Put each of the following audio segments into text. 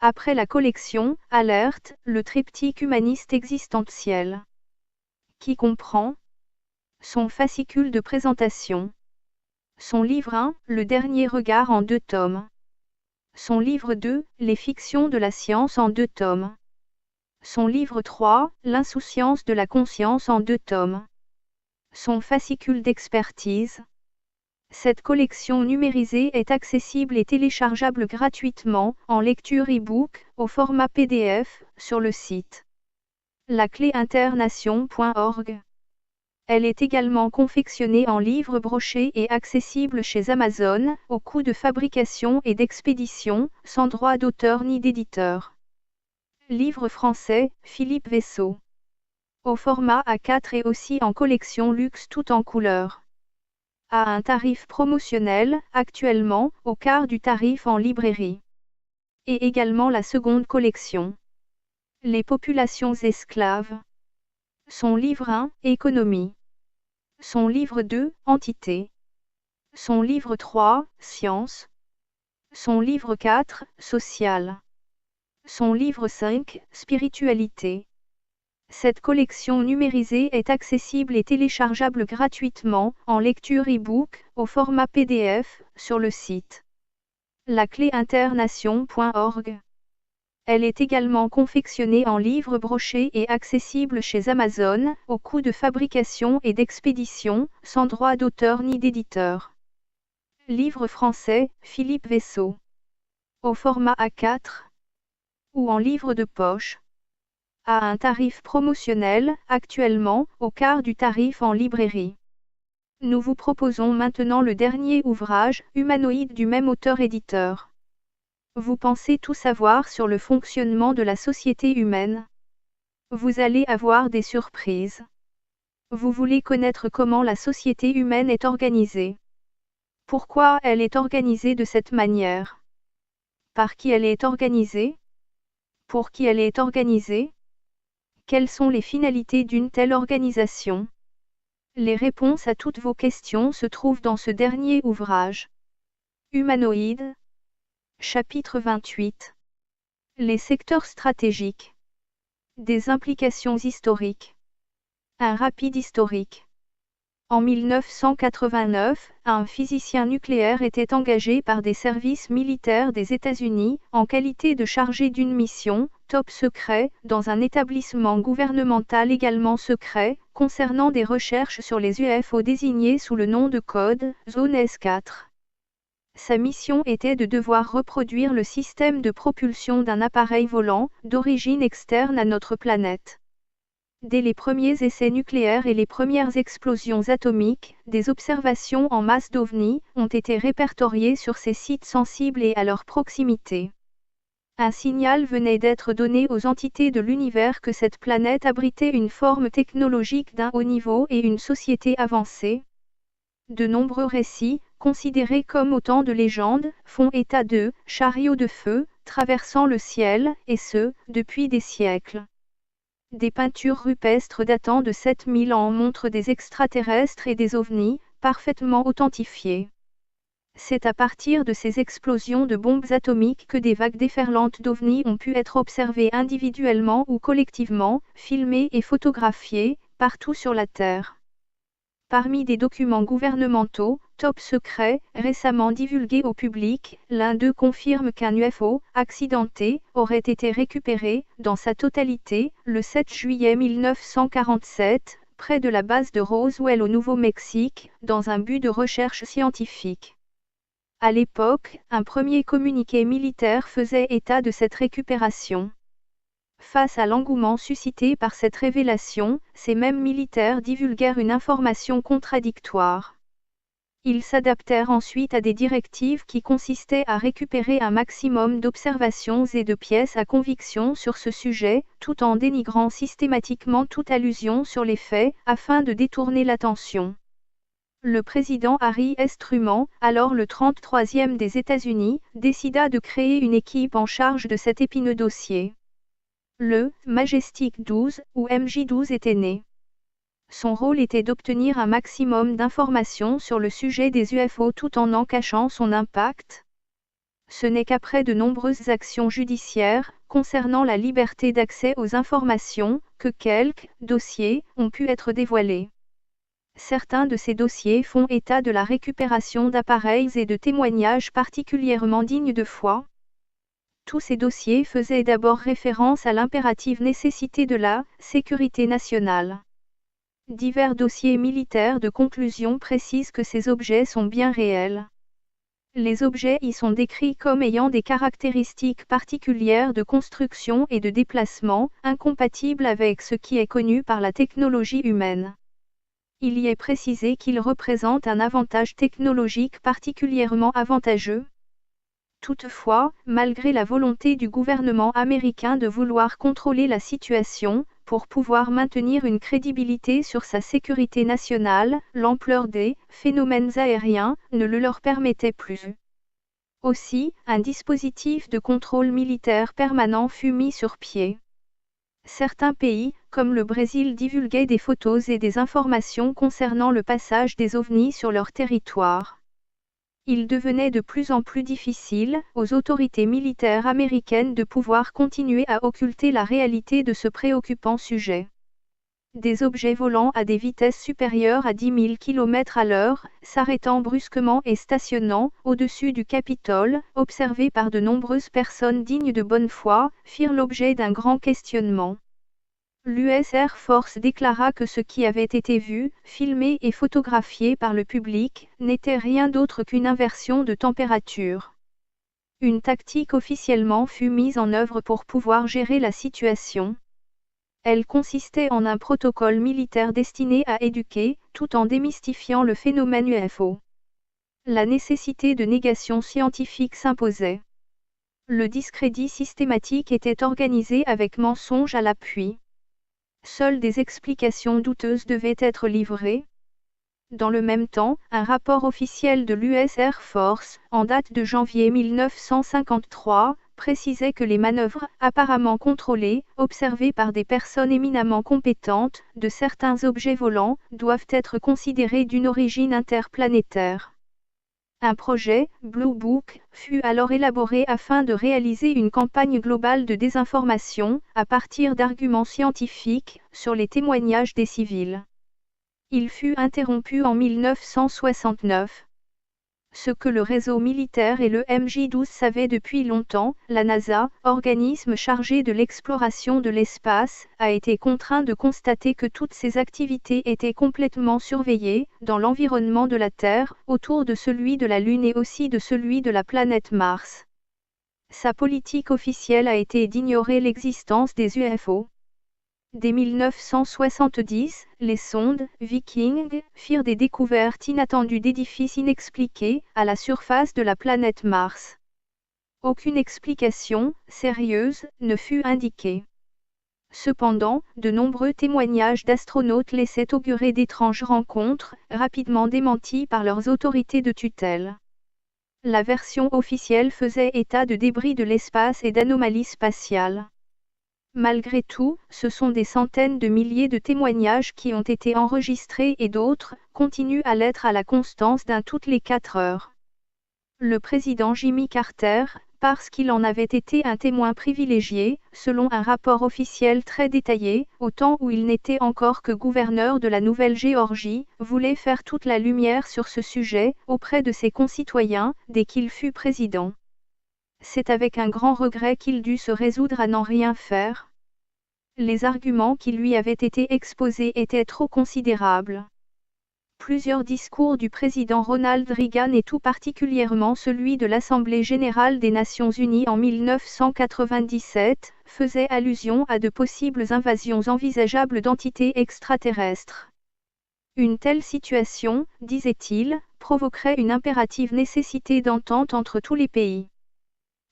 Après la collection « Alerte », le triptyque humaniste existentiel, qui comprend son fascicule de présentation, son livre 1, Le dernier regard en 2 tomes, son livre 2, Les fictions de la science en 2 tomes, son livre 3, L'insouciance de la conscience en 2 tomes, son fascicule d'expertise. Cette collection numérisée est accessible et téléchargeable gratuitement, en lecture e-book, au format PDF, sur le site lacléinternation.org. Elle est également confectionnée en livre broché et accessible chez Amazon, au coût de fabrication et d'expédition, sans droit d'auteur ni d'éditeur. Livre français, Philippe Vaisseau. Au format A4 et aussi en collection luxe tout en couleur. À un tarif promotionnel, actuellement, au quart du tarif en librairie. Et également la seconde collection. Les populations esclaves. Son livre 1, Économie. Son livre 2, Entité. Son livre 3, Science. Son livre 4, Social. Son livre 5, Spiritualité. Cette collection numérisée est accessible et téléchargeable gratuitement, en lecture e-book, au format PDF, sur le site lacléinternation.org. Elle est également confectionnée en livre broché et accessible chez Amazon, au coût de fabrication et d'expédition, sans droit d'auteur ni d'éditeur. Livre français, Philippe Vaisseau. Au format A4 ou en livre de poche. À un tarif promotionnel, actuellement, au quart du tarif en librairie. Nous vous proposons maintenant le dernier ouvrage, Humanoïde du même auteur-éditeur. Vous pensez tout savoir sur le fonctionnement de la société humaine? Vous allez avoir des surprises. Vous voulez connaître comment la société humaine est organisée? Pourquoi elle est organisée de cette manière? Par qui elle est organisée? Pour qui elle est organisée? Quelles sont les finalités d'une telle organisation? Les réponses à toutes vos questions se trouvent dans ce dernier ouvrage. Humanoïde. Chapitre 28. Les secteurs stratégiques. Des implications historiques. Un rapide historique. En 1989, un physicien nucléaire était engagé par des services militaires des États-Unis, en qualité de chargé d'une mission, top secret, dans un établissement gouvernemental également secret, concernant des recherches sur les UFO désignés sous le nom de code, Zone S4. Sa mission était de devoir reproduire le système de propulsion d'un appareil volant, d'origine externe à notre planète. Dès les premiers essais nucléaires et les premières explosions atomiques, des observations en masse d'OVNI ont été répertoriées sur ces sites sensibles et à leur proximité. Un signal venait d'être donné aux entités de l'univers que cette planète abritait une forme technologique d'un haut niveau et une société avancée. De nombreux récits, considérés comme autant de légendes, font état de chariots de feu, traversant le ciel, et ce, depuis des siècles. Des peintures rupestres datant de 7000 ans montrent des extraterrestres et des ovnis, parfaitement authentifiés. C'est à partir de ces explosions de bombes atomiques que des vagues déferlantes d'ovnis ont pu être observées individuellement ou collectivement, filmées et photographiées, partout sur la Terre. Parmi des documents gouvernementaux, top secrets, récemment divulgués au public, l'un d'eux confirme qu'un UFO, accidenté, aurait été récupéré, dans sa totalité, le 7 juillet 1947, près de la base de Roswell au Nouveau-Mexique, dans un but de recherche scientifique. À l'époque, un premier communiqué militaire faisait état de cette récupération. Face à l'engouement suscité par cette révélation, ces mêmes militaires divulguèrent une information contradictoire. Ils s'adaptèrent ensuite à des directives qui consistaient à récupérer un maximum d'observations et de pièces à conviction sur ce sujet, tout en dénigrant systématiquement toute allusion sur les faits, afin de détourner l'attention. Le président Harry S. Truman, alors le 33e des États-Unis, décida de créer une équipe en charge de cet épineux dossier. Le Majestic 12, ou MJ-12 était né. Son rôle était d'obtenir un maximum d'informations sur le sujet des UFO tout en cachant son impact. Ce n'est qu'après de nombreuses actions judiciaires, concernant la liberté d'accès aux informations, que quelques dossiers ont pu être dévoilés. Certains de ces dossiers font état de la récupération d'appareils et de témoignages particulièrement dignes de foi. Tous ces dossiers faisaient d'abord référence à l'impérative nécessité de la sécurité nationale. Divers dossiers militaires de conclusion précisent que ces objets sont bien réels. Les objets y sont décrits comme ayant des caractéristiques particulières de construction et de déplacement, incompatibles avec ce qui est connu par la technologie humaine. Il y est précisé qu'ils représentent un avantage technologique particulièrement avantageux. Toutefois, malgré la volonté du gouvernement américain de vouloir contrôler la situation, pour pouvoir maintenir une crédibilité sur sa sécurité nationale, l'ampleur des phénomènes aériens ne le leur permettait plus. Aussi, un dispositif de contrôle militaire permanent fut mis sur pied. Certains pays, comme le Brésil, divulguaient des photos et des informations concernant le passage des ovnis sur leur territoire. Il devenait de plus en plus difficile aux autorités militaires américaines de pouvoir continuer à occulter la réalité de ce préoccupant sujet. Des objets volant à des vitesses supérieures à 10 000 km/h, s'arrêtant brusquement et stationnant au-dessus du Capitole, observés par de nombreuses personnes dignes de bonne foi, firent l'objet d'un grand questionnement. L'US Air Force déclara que ce qui avait été vu, filmé et photographié par le public, n'était rien d'autre qu'une inversion de température. Une tactique officiellement fut mise en œuvre pour pouvoir gérer la situation. Elle consistait en un protocole militaire destiné à éduquer, tout en démystifiant le phénomène UFO. La nécessité de négation scientifique s'imposait. Le discrédit systématique était organisé avec mensonges à l'appui. Seules des explications douteuses devaient être livrées. Dans le même temps, un rapport officiel de l'US Air Force, en date de janvier 1953, précisait que les manœuvres apparemment contrôlées, observées par des personnes éminemment compétentes, de certains objets volants, doivent être considérées d'une origine interplanétaire. Un projet, Blue Book, fut alors élaboré afin de réaliser une campagne globale de désinformation, à partir d'arguments scientifiques, sur les témoignages des civils. Il fut interrompu en 1969. Ce que le réseau militaire et le MJ-12 savaient depuis longtemps, la NASA, organisme chargé de l'exploration de l'espace, a été contraint de constater que toutes ces activités étaient complètement surveillées, dans l'environnement de la Terre, autour de celui de la Lune et aussi de celui de la planète Mars. Sa politique officielle a été d'ignorer l'existence des UFO. Dès 1970, les sondes Viking firent des découvertes inattendues d'édifices inexpliqués à la surface de la planète Mars. Aucune explication sérieuse ne fut indiquée. Cependant, de nombreux témoignages d'astronautes laissaient augurer d'étranges rencontres, rapidement démenties par leurs autorités de tutelle. La version officielle faisait état de débris de l'espace et d'anomalies spatiales. Malgré tout, ce sont des centaines de milliers de témoignages qui ont été enregistrés et d'autres continuent à l'être à la constance d'un toutes les 4 heures. Le président Jimmy Carter, parce qu'il en avait été un témoin privilégié, selon un rapport officiel très détaillé, au temps où il n'était encore que gouverneur de la Nouvelle-Géorgie, voulait faire toute la lumière sur ce sujet, auprès de ses concitoyens, dès qu'il fut président. C'est avec un grand regret qu'il dut se résoudre à n'en rien faire. Les arguments qui lui avaient été exposés étaient trop considérables. Plusieurs discours du président Ronald Reagan et tout particulièrement celui de l'Assemblée générale des Nations unies en 1997, faisaient allusion à de possibles invasions envisageables d'entités extraterrestres. Une telle situation, disait-il, provoquerait une impérative nécessité d'entente entre tous les pays.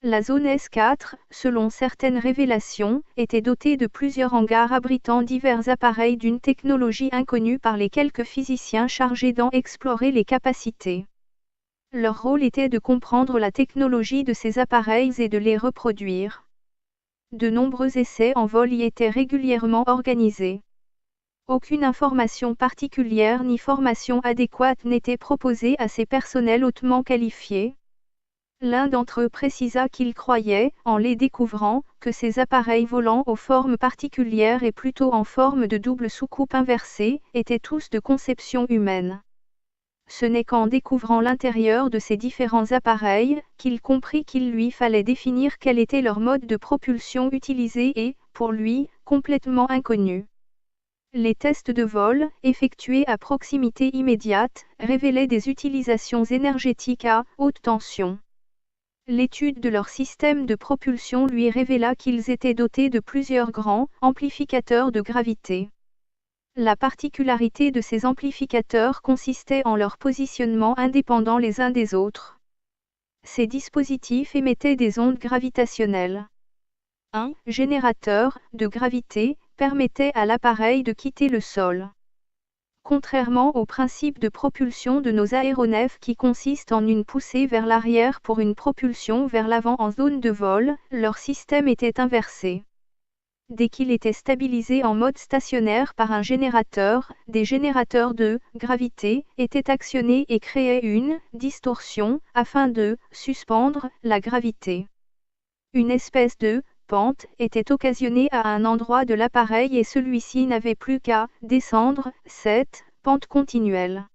La zone S4, selon certaines révélations, était dotée de plusieurs hangars abritant divers appareils d'une technologie inconnue par les quelques physiciens chargés d'en explorer les capacités. Leur rôle était de comprendre la technologie de ces appareils et de les reproduire. De nombreux essais en vol y étaient régulièrement organisés. Aucune information particulière ni formation adéquate n'était proposée à ces personnels hautement qualifiés. L'un d'entre eux précisa qu'il croyait, en les découvrant, que ces appareils volants aux formes particulières et plutôt en forme de double soucoupe inversée, étaient tous de conception humaine. Ce n'est qu'en découvrant l'intérieur de ces différents appareils, qu'il comprit qu'il lui fallait définir quel était leur mode de propulsion utilisé et, pour lui, complètement inconnu. Les tests de vol, effectués à proximité immédiate, révélaient des utilisations énergétiques à haute tension. L'étude de leur système de propulsion lui révéla qu'ils étaient dotés de plusieurs grands amplificateurs de gravité. La particularité de ces amplificateurs consistait en leur positionnement indépendant les uns des autres. Ces dispositifs émettaient des ondes gravitationnelles. Un générateur de gravité permettait à l'appareil de quitter le sol. Contrairement au principe de propulsion de nos aéronefs qui consiste en une poussée vers l'arrière pour une propulsion vers l'avant en zone de vol, leur système était inversé. Dès qu'il était stabilisé en mode stationnaire par un générateur, des générateurs de gravité étaient actionnés et créaient une distorsion afin de suspendre la gravité. Une espèce de pente était occasionnée à un endroit de l'appareil et celui-ci n'avait plus qu'à descendre cette pente continuelle.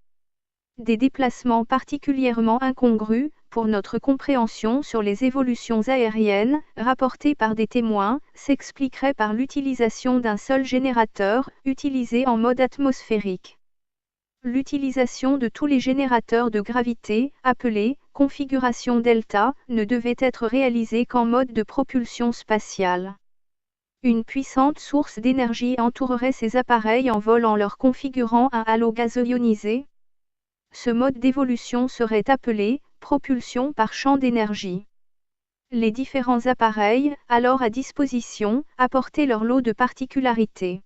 Des déplacements particulièrement incongrus, pour notre compréhension sur les évolutions aériennes, rapportées par des témoins, s'expliqueraient par l'utilisation d'un seul générateur, utilisé en mode atmosphérique. L'utilisation de tous les générateurs de gravité, appelés configuration delta, ne devait être réalisée qu'en mode de propulsion spatiale. Une puissante source d'énergie entourerait ces appareils en vol en leur configurant un halo gazeux ionisé. Ce mode d'évolution serait appelé propulsion par champ d'énergie. Les différents appareils, alors à disposition, apportaient leur lot de particularités.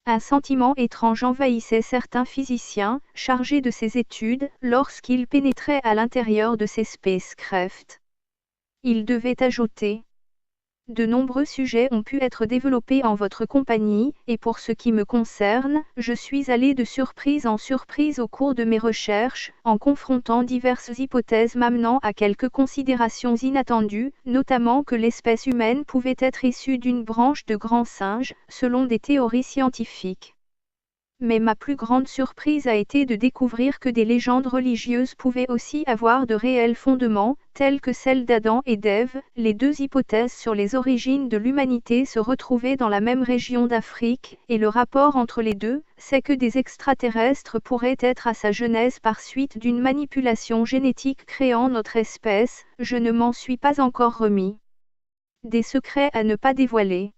Un sentiment étrange envahissait certains physiciens, chargés de ces études, lorsqu'ils pénétraient à l'intérieur de ces spacecraft. Ils devaient ajouter. De nombreux sujets ont pu être développés en votre compagnie, et pour ce qui me concerne, je suis allé de surprise en surprise au cours de mes recherches, en confrontant diverses hypothèses m'amenant à quelques considérations inattendues, notamment que l'espèce humaine pouvait être issue d'une branche de grands singes, selon des théories scientifiques. Mais ma plus grande surprise a été de découvrir que des légendes religieuses pouvaient aussi avoir de réels fondements, tels que celle d'Adam et d'Ève. Les deux hypothèses sur les origines de l'humanité se retrouvaient dans la même région d'Afrique, et le rapport entre les deux, c'est que des extraterrestres pourraient être à sa genèse par suite d'une manipulation génétique créant notre espèce. Je ne m'en suis pas encore remis. Des secrets à ne pas dévoiler.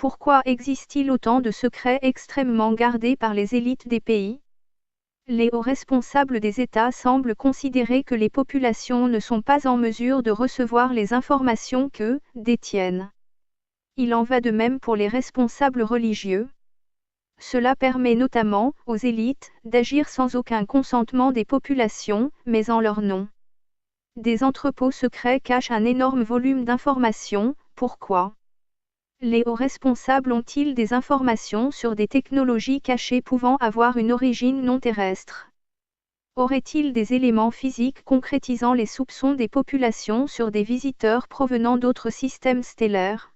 Pourquoi existe-t-il autant de secrets extrêmement gardés par les élites des pays? Les hauts responsables des États semblent considérer que les populations ne sont pas en mesure de recevoir les informations qu'eux détiennent. Il en va de même pour les responsables religieux. Cela permet notamment aux élites d'agir sans aucun consentement des populations, mais en leur nom. Des entrepôts secrets cachent un énorme volume d'informations. Pourquoi? Les hauts responsables ont-ils des informations sur des technologies cachées pouvant avoir une origine non terrestre? Auraient-ils des éléments physiques concrétisant les soupçons des populations sur des visiteurs provenant d'autres systèmes stellaires?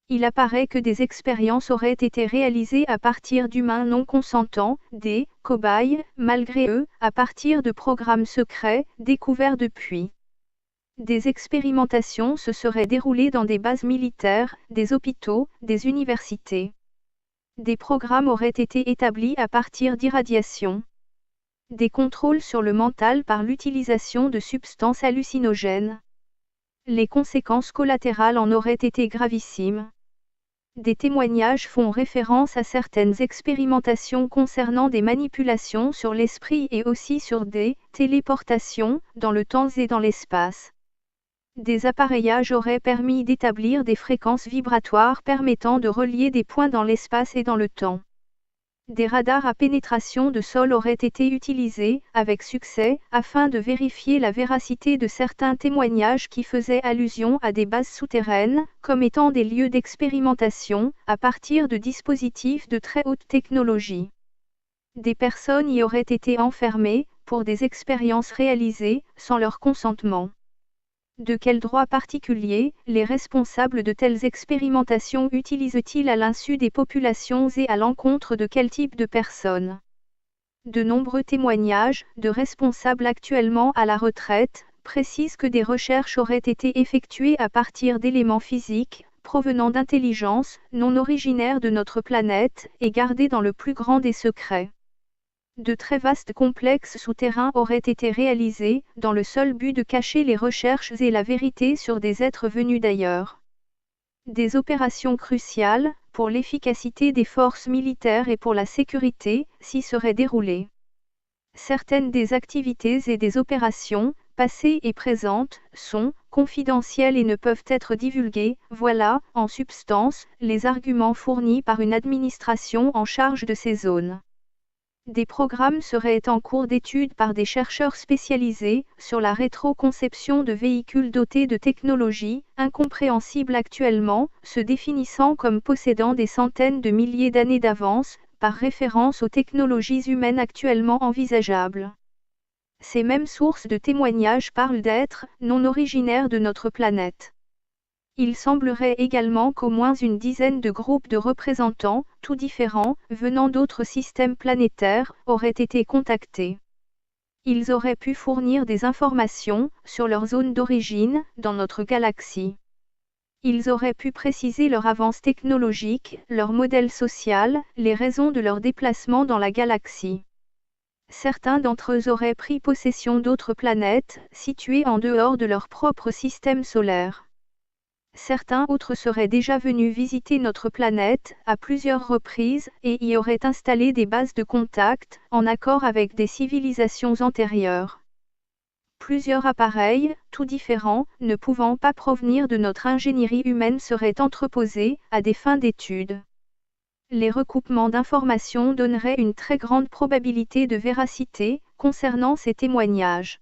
Il apparaît que des expériences auraient été réalisées à partir d'humains non consentants, des cobayes, malgré eux, à partir de programmes secrets, découverts depuis. Des expérimentations se seraient déroulées dans des bases militaires, des hôpitaux, des universités. Des programmes auraient été établis à partir d'irradiations. Des contrôles sur le mental par l'utilisation de substances hallucinogènes. Les conséquences collatérales en auraient été gravissimes. Des témoignages font référence à certaines expérimentations concernant des manipulations sur l'esprit et aussi sur des téléportations, dans le temps et dans l'espace. Des appareillages auraient permis d'établir des fréquences vibratoires permettant de relier des points dans l'espace et dans le temps. Des radars à pénétration de sol auraient été utilisés, avec succès, afin de vérifier la véracité de certains témoignages qui faisaient allusion à des bases souterraines, comme étant des lieux d'expérimentation, à partir de dispositifs de très haute technologie. Des personnes y auraient été enfermées, pour des expériences réalisées, sans leur consentement. De quel droit particulier les responsables de telles expérimentations utilisent-ils à l'insu des populations et à l'encontre de quel type de personnes? De nombreux témoignages de responsables actuellement à la retraite précisent que des recherches auraient été effectuées à partir d'éléments physiques, provenant d'intelligences non originaires de notre planète et gardées dans le plus grand des secrets. De très vastes complexes souterrains auraient été réalisés, dans le seul but de cacher les recherches et la vérité sur des êtres venus d'ailleurs. Des opérations cruciales, pour l'efficacité des forces militaires et pour la sécurité, s'y seraient déroulées. Certaines des activités et des opérations, passées et présentes, sont confidentielles et ne peuvent être divulguées. Voilà, en substance, les arguments fournis par une administration en charge de ces zones. Des programmes seraient en cours d'étude par des chercheurs spécialisés sur la rétroconception de véhicules dotés de technologies incompréhensibles actuellement, se définissant comme possédant des centaines de milliers d'années d'avance, par référence aux technologies humaines actuellement envisageables. Ces mêmes sources de témoignages parlent d'êtres non originaires de notre planète. Il semblerait également qu'au moins une dizaine de groupes de représentants, tout différents, venant d'autres systèmes planétaires, auraient été contactés. Ils auraient pu fournir des informations sur leur zone d'origine dans notre galaxie. Ils auraient pu préciser leur avance technologique, leur modèle social, les raisons de leur déplacement dans la galaxie. Certains d'entre eux auraient pris possession d'autres planètes, situées en dehors de leur propre système solaire. Certains autres seraient déjà venus visiter notre planète à plusieurs reprises et y auraient installé des bases de contact, en accord avec des civilisations antérieures. Plusieurs appareils, tout différents, ne pouvant pas provenir de notre ingénierie humaine seraient entreposés, à des fins d'études. Les recoupements d'informations donneraient une très grande probabilité de véracité, concernant ces témoignages.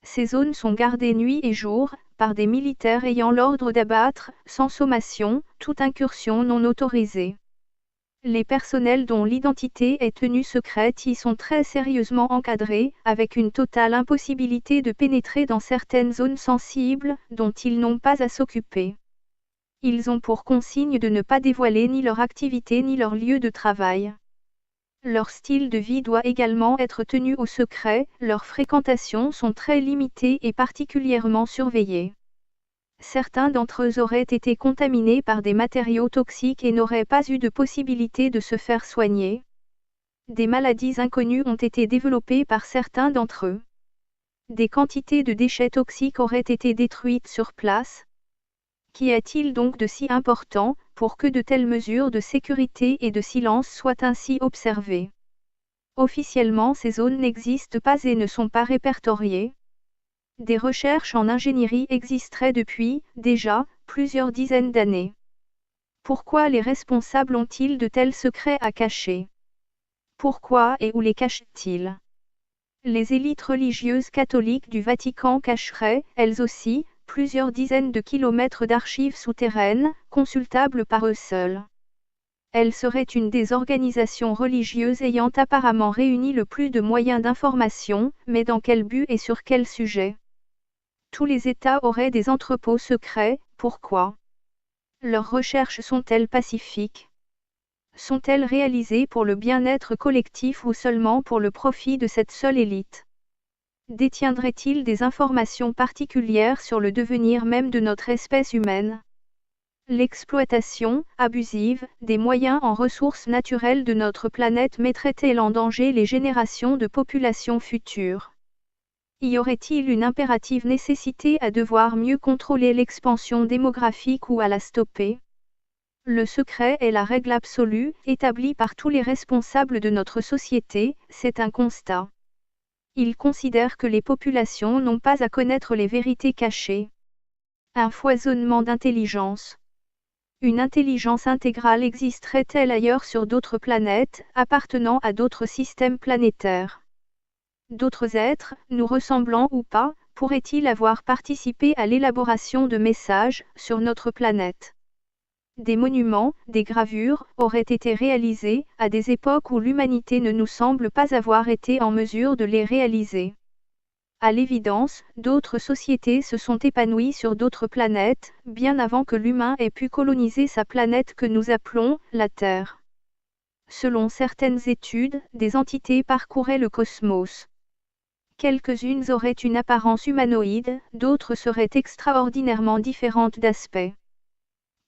Ces zones sont gardées nuit et jour, par des militaires ayant l'ordre d'abattre, sans sommation, toute incursion non autorisée. Les personnels dont l'identité est tenue secrète y sont très sérieusement encadrés, avec une totale impossibilité de pénétrer dans certaines zones sensibles, dont ils n'ont pas à s'occuper. Ils ont pour consigne de ne pas dévoiler ni leur activité ni leur lieu de travail. Leur style de vie doit également être tenu au secret, leurs fréquentations sont très limitées et particulièrement surveillées. Certains d'entre eux auraient été contaminés par des matériaux toxiques et n'auraient pas eu de possibilité de se faire soigner. Des maladies inconnues ont été développées par certains d'entre eux. Des quantités de déchets toxiques auraient été détruites sur place. Qu'y a-t-il donc de si important, pour que de telles mesures de sécurité et de silence soient ainsi observées? Officiellement, ces zones n'existent pas et ne sont pas répertoriées. Des recherches en ingénierie existeraient depuis, déjà, plusieurs dizaines d'années. Pourquoi les responsables ont-ils de tels secrets à cacher? Pourquoi et où les cachent-ils? Les élites religieuses catholiques du Vatican cacheraient, elles aussi, plusieurs dizaines de kilomètres d'archives souterraines, consultables par eux seuls. Elle serait une des organisations religieuses ayant apparemment réuni le plus de moyens d'information, mais dans quel but et sur quel sujet? Tous les États auraient des entrepôts secrets, pourquoi? Leurs recherches sont-elles pacifiques? Sont-elles réalisées pour le bien-être collectif ou seulement pour le profit de cette seule élite? Détiendraient-ils des informations particulières sur le devenir même de notre espèce humaine? L'exploitation, abusive, des moyens en ressources naturelles de notre planète mettrait-elle en danger les générations de populations futures? Y aurait-il une impérative nécessité à devoir mieux contrôler l'expansion démographique ou à la stopper? Le secret est la règle absolue, établie par tous les responsables de notre société, c'est un constat. Ils considèrent que les populations n'ont pas à connaître les vérités cachées. Un foisonnement d'intelligence. Une intelligence intégrale existerait-elle ailleurs sur d'autres planètes, appartenant à d'autres systèmes planétaires? D'autres êtres, nous ressemblant ou pas, pourraient-ils avoir participé à l'élaboration de messages sur notre planète? Des monuments, des gravures, auraient été réalisés, à des époques où l'humanité ne nous semble pas avoir été en mesure de les réaliser. À l'évidence, d'autres sociétés se sont épanouies sur d'autres planètes, bien avant que l'humain ait pu coloniser sa planète que nous appelons la Terre. Selon certaines études, des entités parcouraient le cosmos. Quelques-unes auraient une apparence humanoïde, d'autres seraient extraordinairement différentes d'aspect.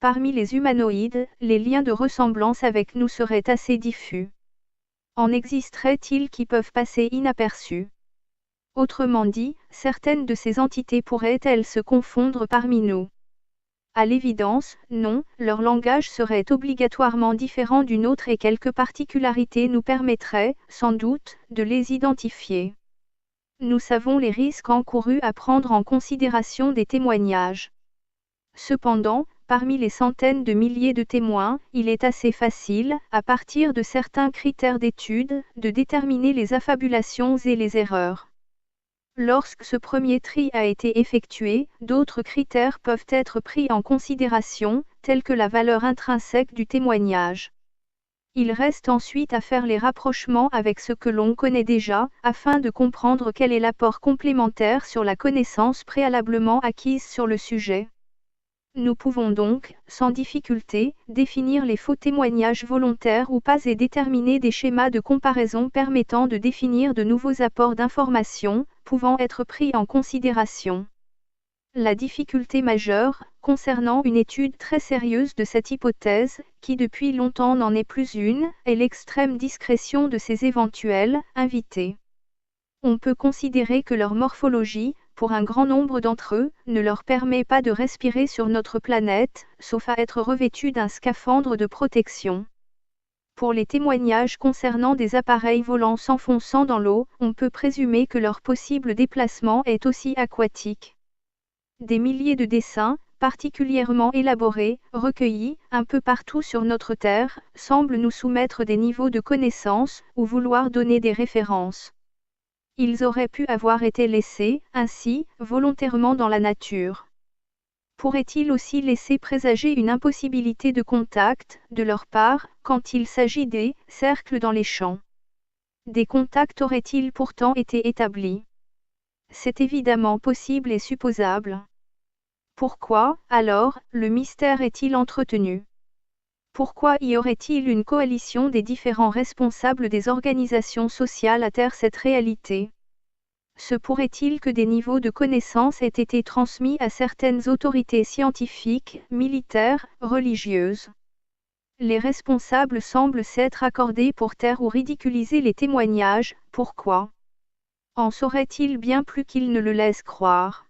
Parmi les humanoïdes, les liens de ressemblance avec nous seraient assez diffus. En existerait-il qui peuvent passer inaperçus? Autrement dit, certaines de ces entités pourraient-elles se confondre parmi nous? À l'évidence, non, leur langage serait obligatoirement différent d'une autre et quelques particularités nous permettraient, sans doute, de les identifier. Nous savons les risques encourus à prendre en considération des témoignages. Cependant, parmi les centaines de milliers de témoins, il est assez facile, à partir de certains critères d'étude, de déterminer les affabulations et les erreurs. Lorsque ce premier tri a été effectué, d'autres critères peuvent être pris en considération, tels que la valeur intrinsèque du témoignage. Il reste ensuite à faire les rapprochements avec ce que l'on connaît déjà, afin de comprendre quel est l'apport complémentaire sur la connaissance préalablement acquise sur le sujet. Nous pouvons donc, sans difficulté, définir les faux témoignages volontaires ou pas et déterminer des schémas de comparaison permettant de définir de nouveaux apports d'informations, pouvant être pris en considération. La difficulté majeure, concernant une étude très sérieuse de cette hypothèse, qui depuis longtemps n'en est plus une, est l'extrême discrétion de ces éventuels invités. On peut considérer que leur morphologie, pour un grand nombre d'entre eux, ne leur permet pas de respirer sur notre planète, sauf à être revêtus d'un scaphandre de protection. Pour les témoignages concernant des appareils volants s'enfonçant dans l'eau, on peut présumer que leur possible déplacement est aussi aquatique. Des milliers de dessins, particulièrement élaborés, recueillis, un peu partout sur notre Terre, semblent nous soumettre des niveaux de connaissance, ou vouloir donner des références. Ils auraient pu avoir été laissés, ainsi, volontairement dans la nature. Pourrait-il aussi laisser présager une impossibilité de contact, de leur part, quand il s'agit des cercles dans les champs? Des contacts auraient-ils pourtant été établis? C'est évidemment possible et supposable. Pourquoi, alors, le mystère est-il entretenu? Pourquoi y aurait-il une coalition des différents responsables des organisations sociales à taire cette réalité? Se pourrait-il que des niveaux de connaissance aient été transmis à certaines autorités scientifiques, militaires, religieuses? Les responsables semblent s'être accordés pour taire ou ridiculiser les témoignages, pourquoi? En sauraient-ils bien plus qu'ils ne le laissent croire?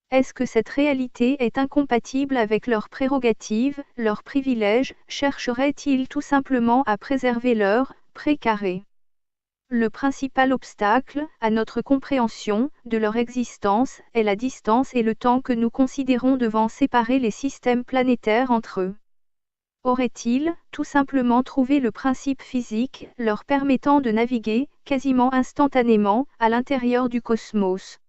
Est-ce que cette réalité est incompatible avec leurs prérogatives, leurs privilèges, chercheraient-ils tout simplement à préserver leur précaré? Le principal obstacle, à notre compréhension, de leur existence, est la distance et le temps que nous considérons devant séparer les systèmes planétaires entre eux. Auraient-ils, tout simplement trouvé le principe physique, leur permettant de naviguer, quasiment instantanément, à l'intérieur du cosmos?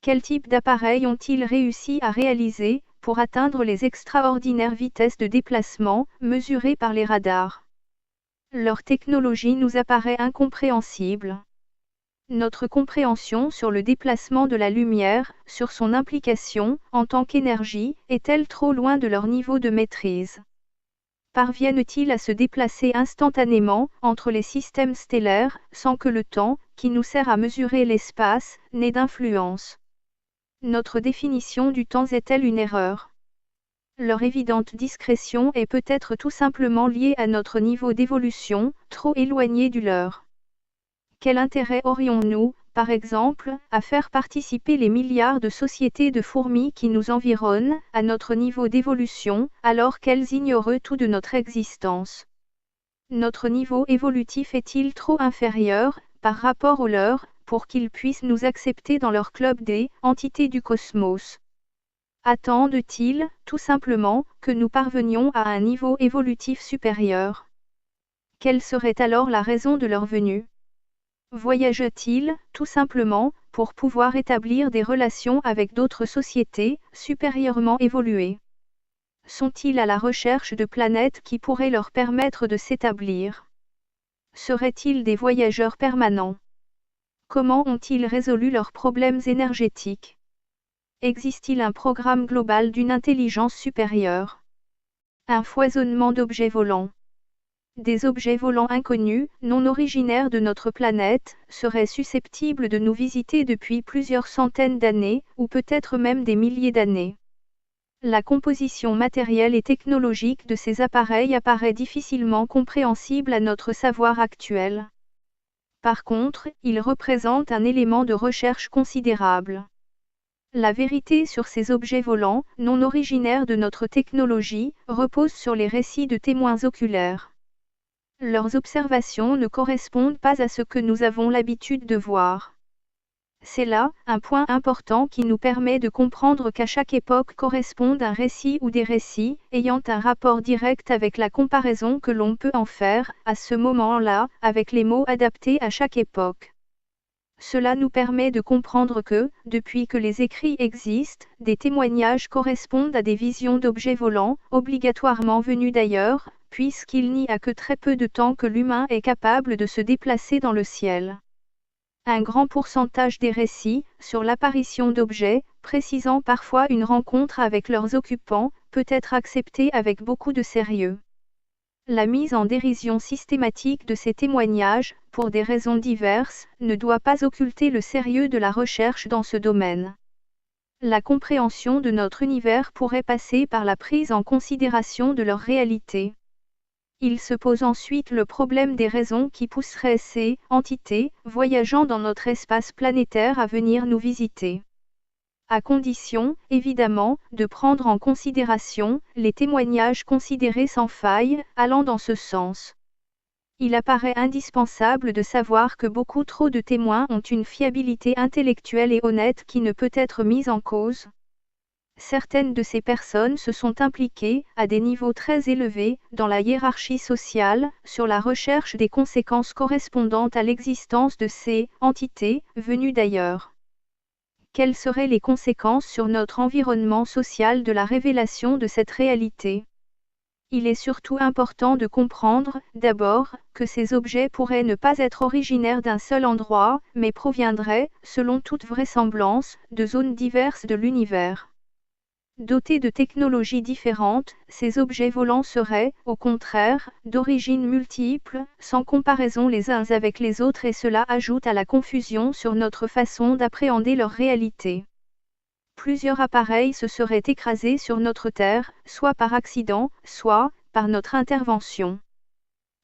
Quel type d'appareils ont-ils réussi à réaliser, pour atteindre les extraordinaires vitesses de déplacement, mesurées par les radars? Leur technologie nous apparaît incompréhensible. Notre compréhension sur le déplacement de la lumière, sur son implication, en tant qu'énergie, est-elle trop loin de leur niveau de maîtrise? Parviennent-ils à se déplacer instantanément, entre les systèmes stellaires, sans que le temps, qui nous sert à mesurer l'espace, n'ait d'influence? Notre définition du temps est-elle une erreur? Leur évidente discrétion est peut-être tout simplement liée à notre niveau d'évolution, trop éloigné du leur. Quel intérêt aurions-nous, par exemple, à faire participer les milliards de sociétés de fourmis qui nous environnent, à notre niveau d'évolution, alors qu'elles ignorent tout de notre existence? Notre niveau évolutif est-il trop inférieur, par rapport au leur, pour qu'ils puissent nous accepter dans leur club des entités du cosmos? Attendent-ils, tout simplement, que nous parvenions à un niveau évolutif supérieur? Quelle serait alors la raison de leur venue? Voyagent-ils, tout simplement, pour pouvoir établir des relations avec d'autres sociétés, supérieurement évoluées? Sont-ils à la recherche de planètes qui pourraient leur permettre de s'établir? Seraient-ils des voyageurs permanents? Comment ont-ils résolu leurs problèmes énergétiques? Existe-t-il un programme global d'une intelligence supérieure? Un foisonnement d'objets volants. Des objets volants inconnus, non originaires de notre planète, seraient susceptibles de nous visiter depuis plusieurs centaines d'années, ou peut-être même des milliers d'années. La composition matérielle et technologique de ces appareils apparaît difficilement compréhensible à notre savoir actuel. Par contre, ils représentent un élément de recherche considérable. La vérité sur ces objets volants, non originaires de notre technologie, repose sur les récits de témoins oculaires. Leurs observations ne correspondent pas à ce que nous avons l'habitude de voir. C'est là un point important qui nous permet de comprendre qu'à chaque époque correspond un récit ou des récits, ayant un rapport direct avec la comparaison que l'on peut en faire, à ce moment-là, avec les mots adaptés à chaque époque. Cela nous permet de comprendre que, depuis que les écrits existent, des témoignages correspondent à des visions d'objets volants, obligatoirement venus d'ailleurs, puisqu'il n'y a que très peu de temps que l'humain est capable de se déplacer dans le ciel. Un grand pourcentage des récits, sur l'apparition d'objets, précisant parfois une rencontre avec leurs occupants, peut être accepté avec beaucoup de sérieux. La mise en dérision systématique de ces témoignages, pour des raisons diverses, ne doit pas occulter le sérieux de la recherche dans ce domaine. La compréhension de notre univers pourrait passer par la prise en considération de leur réalité. Il se pose ensuite le problème des raisons qui pousseraient ces entités, voyageant dans notre espace planétaire à venir nous visiter. À condition, évidemment, de prendre en considération les témoignages considérés sans faille, allant dans ce sens. Il apparaît indispensable de savoir que beaucoup trop de témoins ont une fiabilité intellectuelle et honnête qui ne peut être mise en cause. Certaines de ces personnes se sont impliquées, à des niveaux très élevés, dans la hiérarchie sociale, sur la recherche des conséquences correspondantes à l'existence de ces entités, venues d'ailleurs. Quelles seraient les conséquences sur notre environnement social de la révélation de cette réalité? Il est surtout important de comprendre, d'abord, que ces objets pourraient ne pas être originaires d'un seul endroit, mais proviendraient, selon toute vraisemblance, de zones diverses de l'univers. Dotés de technologies différentes, ces objets volants seraient, au contraire, d'origines multiples, sans comparaison les uns avec les autres, et cela ajoute à la confusion sur notre façon d'appréhender leur réalité. Plusieurs appareils se seraient écrasés sur notre Terre, soit par accident, soit par notre intervention.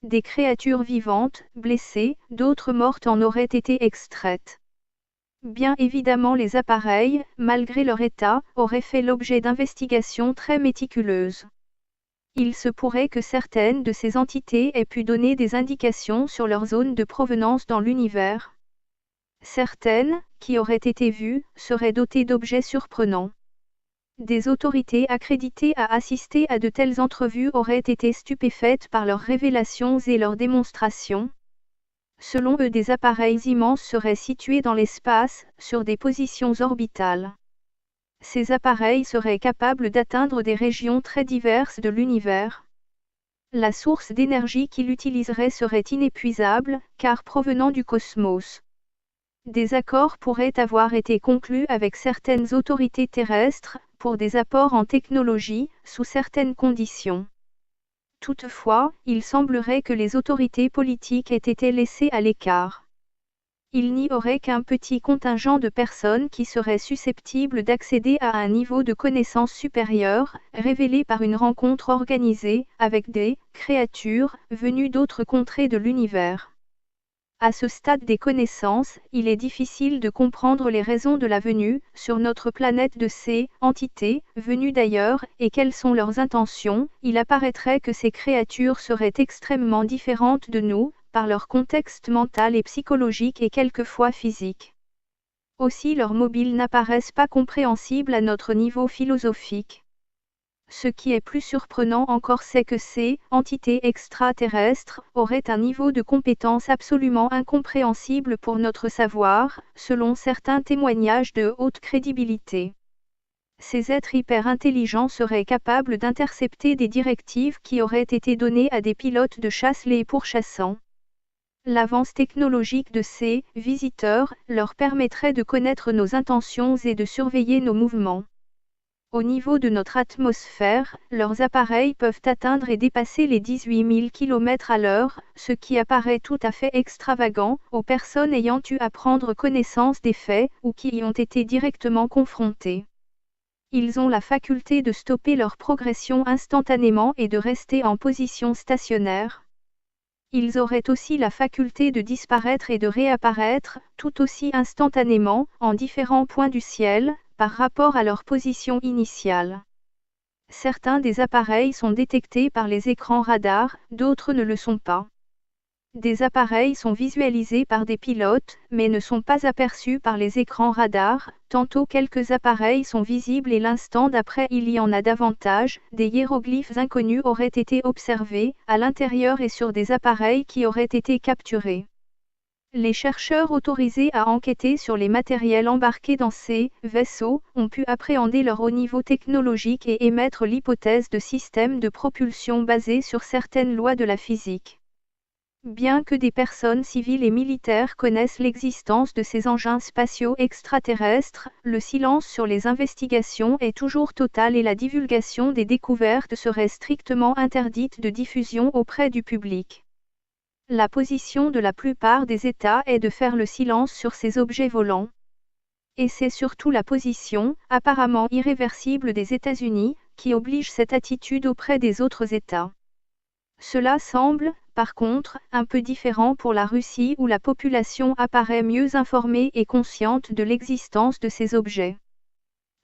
Des créatures vivantes, blessées, d'autres mortes en auraient été extraites. Bien évidemment, les appareils, malgré leur état, auraient fait l'objet d'investigations très méticuleuses. Il se pourrait que certaines de ces entités aient pu donner des indications sur leur zone de provenance dans l'univers. Certaines, qui auraient été vues, seraient dotées d'objets surprenants. Des autorités accréditées à assister à de telles entrevues auraient été stupéfaites par leurs révélations et leurs démonstrations. Selon eux, des appareils immenses seraient situés dans l'espace, sur des positions orbitales. Ces appareils seraient capables d'atteindre des régions très diverses de l'univers. La source d'énergie qu'ils utiliseraient serait inépuisable, car provenant du cosmos. Des accords pourraient avoir été conclus avec certaines autorités terrestres, pour des apports en technologie, sous certaines conditions. Toutefois, il semblerait que les autorités politiques aient été laissées à l'écart. Il n'y aurait qu'un petit contingent de personnes qui seraient susceptibles d'accéder à un niveau de connaissance supérieur, révélé par une rencontre organisée, avec des créatures venues d'autres contrées de l'univers. À ce stade des connaissances, il est difficile de comprendre les raisons de la venue, sur notre planète, de ces entités, venues d'ailleurs, et quelles sont leurs intentions. Il apparaîtrait que ces créatures seraient extrêmement différentes de nous, par leur contexte mental et psychologique et quelquefois physique. Aussi leurs mobiles n'apparaissent pas compréhensibles à notre niveau philosophique. Ce qui est plus surprenant encore, c'est que ces entités extraterrestres auraient un niveau de compétence absolument incompréhensible pour notre savoir, selon certains témoignages de haute crédibilité. Ces êtres hyper intelligents seraient capables d'intercepter des directives qui auraient été données à des pilotes de chasse les pourchassant. L'avance technologique de ces visiteurs leur permettrait de connaître nos intentions et de surveiller nos mouvements. Au niveau de notre atmosphère, leurs appareils peuvent atteindre et dépasser les 18 000 km/h, ce qui apparaît tout à fait extravagant aux personnes ayant eu à prendre connaissance des faits ou qui y ont été directement confrontées. Ils ont la faculté de stopper leur progression instantanément et de rester en position stationnaire. Ils auraient aussi la faculté de disparaître et de réapparaître, tout aussi instantanément, en différents points du ciel, par rapport à leur position initiale. Certains des appareils sont détectés par les écrans radars, d'autres ne le sont pas. Des appareils sont visualisés par des pilotes, mais ne sont pas aperçus par les écrans radars, tantôt quelques appareils sont visibles et l'instant d'après il y en a davantage, des hiéroglyphes inconnus auraient été observés, à l'intérieur et sur des appareils qui auraient été capturés. Les chercheurs autorisés à enquêter sur les matériels embarqués dans ces vaisseaux ont pu appréhender leur haut niveau technologique et émettre l'hypothèse de systèmes de propulsion basés sur certaines lois de la physique. Bien que des personnes civiles et militaires connaissent l'existence de ces engins spatiaux extraterrestres, le silence sur les investigations est toujours total et la divulgation des découvertes serait strictement interdite de diffusion auprès du public. La position de la plupart des États est de faire le silence sur ces objets volants. Et c'est surtout la position, apparemment irréversible des États-Unis, qui oblige cette attitude auprès des autres États. Cela semble, par contre, un peu différent pour la Russie où la population apparaît mieux informée et consciente de l'existence de ces objets.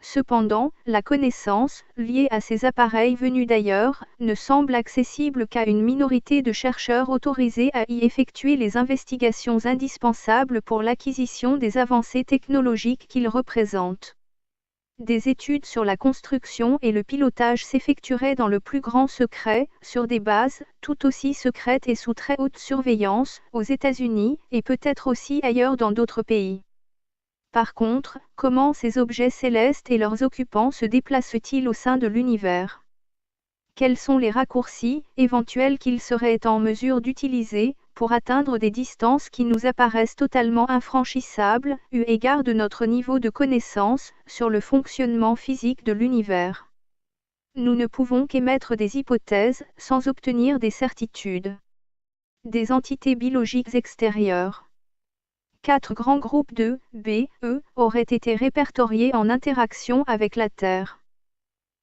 Cependant, la connaissance, liée à ces appareils venus d'ailleurs, ne semble accessible qu'à une minorité de chercheurs autorisés à y effectuer les investigations indispensables pour l'acquisition des avancées technologiques qu'ils représentent. Des études sur la construction et le pilotage s'effectueraient dans le plus grand secret, sur des bases tout aussi secrètes et sous très haute surveillance, aux États-Unis, et peut-être aussi ailleurs dans d'autres pays. Par contre, comment ces objets célestes et leurs occupants se déplacent-ils au sein de l'univers? Quels sont les raccourcis éventuels qu'ils seraient en mesure d'utiliser pour atteindre des distances qui nous apparaissent totalement infranchissables, eu égard de notre niveau de connaissance sur le fonctionnement physique de l'univers? Nous ne pouvons qu'émettre des hypothèses sans obtenir des certitudes. Des entités biologiques extérieures. 4 grands groupes de B, E auraient été répertoriés en interaction avec la Terre.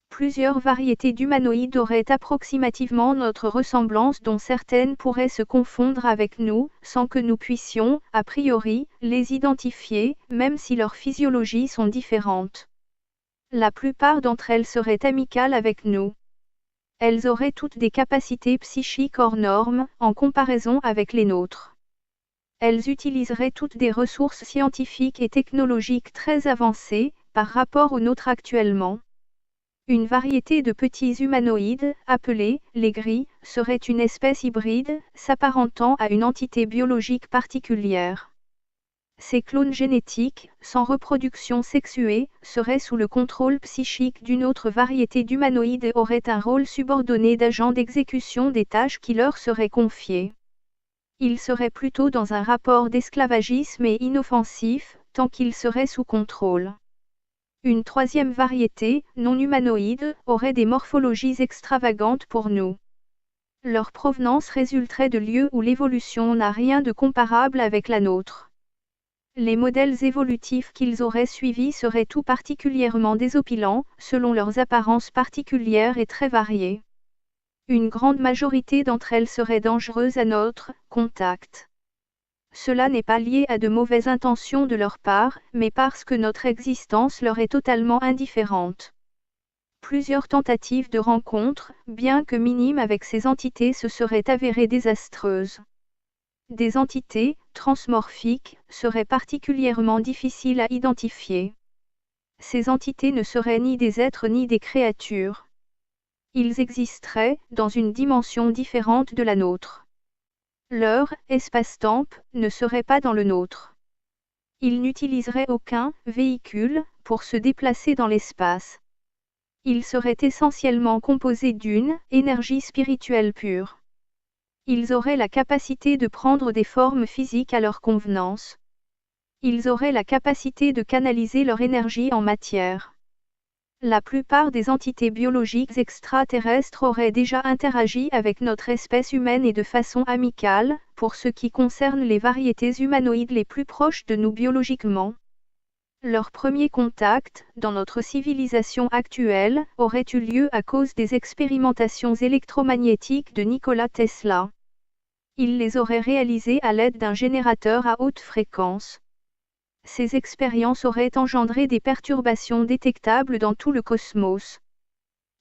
Plusieurs variétés d'humanoïdes auraient approximativement notre ressemblance dont certaines pourraient se confondre avec nous, sans que nous puissions, a priori, les identifier, même si leurs physiologies sont différentes. La plupart d'entre elles seraient amicales avec nous. Elles auraient toutes des capacités psychiques hors normes, en comparaison avec les nôtres. Elles utiliseraient toutes des ressources scientifiques et technologiques très avancées, par rapport aux nôtres actuellement. Une variété de petits humanoïdes, appelés les gris, serait une espèce hybride, s'apparentant à une entité biologique particulière. Ces clones génétiques, sans reproduction sexuée, seraient sous le contrôle psychique d'une autre variété d'humanoïdes et auraient un rôle subordonné d'agents d'exécution des tâches qui leur seraient confiées. Ils seraient plutôt dans un rapport d'esclavagisme et inoffensif, tant qu'ils seraient sous contrôle. Une troisième variété, non humanoïde, aurait des morphologies extravagantes pour nous. Leur provenance résulterait de lieux où l'évolution n'a rien de comparable avec la nôtre. Les modèles évolutifs qu'ils auraient suivis seraient tout particulièrement désopilants, selon leurs apparences particulières et très variées. Une grande majorité d'entre elles seraient dangereuses à notre contact. Cela n'est pas lié à de mauvaises intentions de leur part, mais parce que notre existence leur est totalement indifférente. Plusieurs tentatives de rencontre, bien que minimes avec ces entités se seraient avérées désastreuses. Des entités, transmorphiques, seraient particulièrement difficiles à identifier. Ces entités ne seraient ni des êtres ni des créatures. Ils existeraient, dans une dimension différente de la nôtre. Leur espace-temps ne serait pas dans le nôtre. Ils n'utiliseraient aucun véhicule pour se déplacer dans l'espace. Ils seraient essentiellement composés d'une énergie spirituelle pure. Ils auraient la capacité de prendre des formes physiques à leur convenance. Ils auraient la capacité de canaliser leur énergie en matière. La plupart des entités biologiques extraterrestres auraient déjà interagi avec notre espèce humaine et de façon amicale, pour ce qui concerne les variétés humanoïdes les plus proches de nous biologiquement. Leur premier contact, dans notre civilisation actuelle, aurait eu lieu à cause des expérimentations électromagnétiques de Nikola Tesla. Il les aurait réalisées à l'aide d'un générateur à haute fréquence. Ces expériences auraient engendré des perturbations détectables dans tout le cosmos.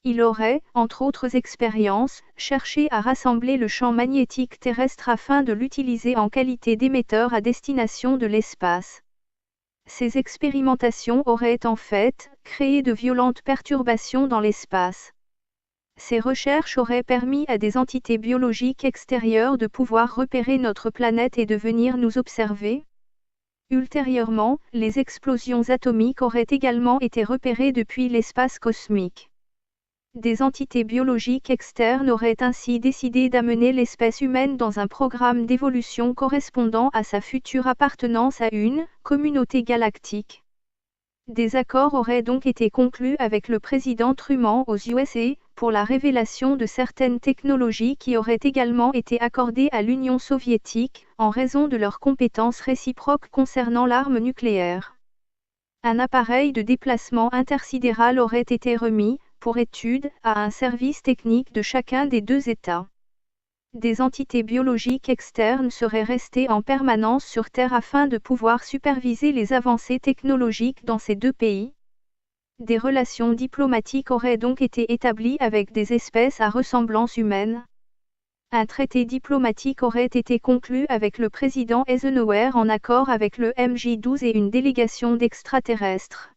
Il aurait, entre autres expériences, cherché à rassembler le champ magnétique terrestre afin de l'utiliser en qualité d'émetteur à destination de l'espace. Ces expérimentations auraient en fait créé de violentes perturbations dans l'espace. Ces recherches auraient permis à des entités biologiques extérieures de pouvoir repérer notre planète et de venir nous observer. Ultérieurement, les explosions atomiques auraient également été repérées depuis l'espace cosmique. Des entités biologiques externes auraient ainsi décidé d'amener l'espèce humaine dans un programme d'évolution correspondant à sa future appartenance à une communauté galactique. Des accords auraient donc été conclus avec le président Truman aux USA, pour la révélation de certaines technologies qui auraient également été accordées à l'Union soviétique, en raison de leurs compétences réciproques concernant l'arme nucléaire. Un appareil de déplacement intersidéral aurait été remis, pour étude, à un service technique de chacun des deux États. Des entités biologiques externes seraient restées en permanence sur Terre afin de pouvoir superviser les avancées technologiques dans ces deux pays. Des relations diplomatiques auraient donc été établies avec des espèces à ressemblance humaine. Un traité diplomatique aurait été conclu avec le président Eisenhower en accord avec le MJ-12 et une délégation d'extraterrestres.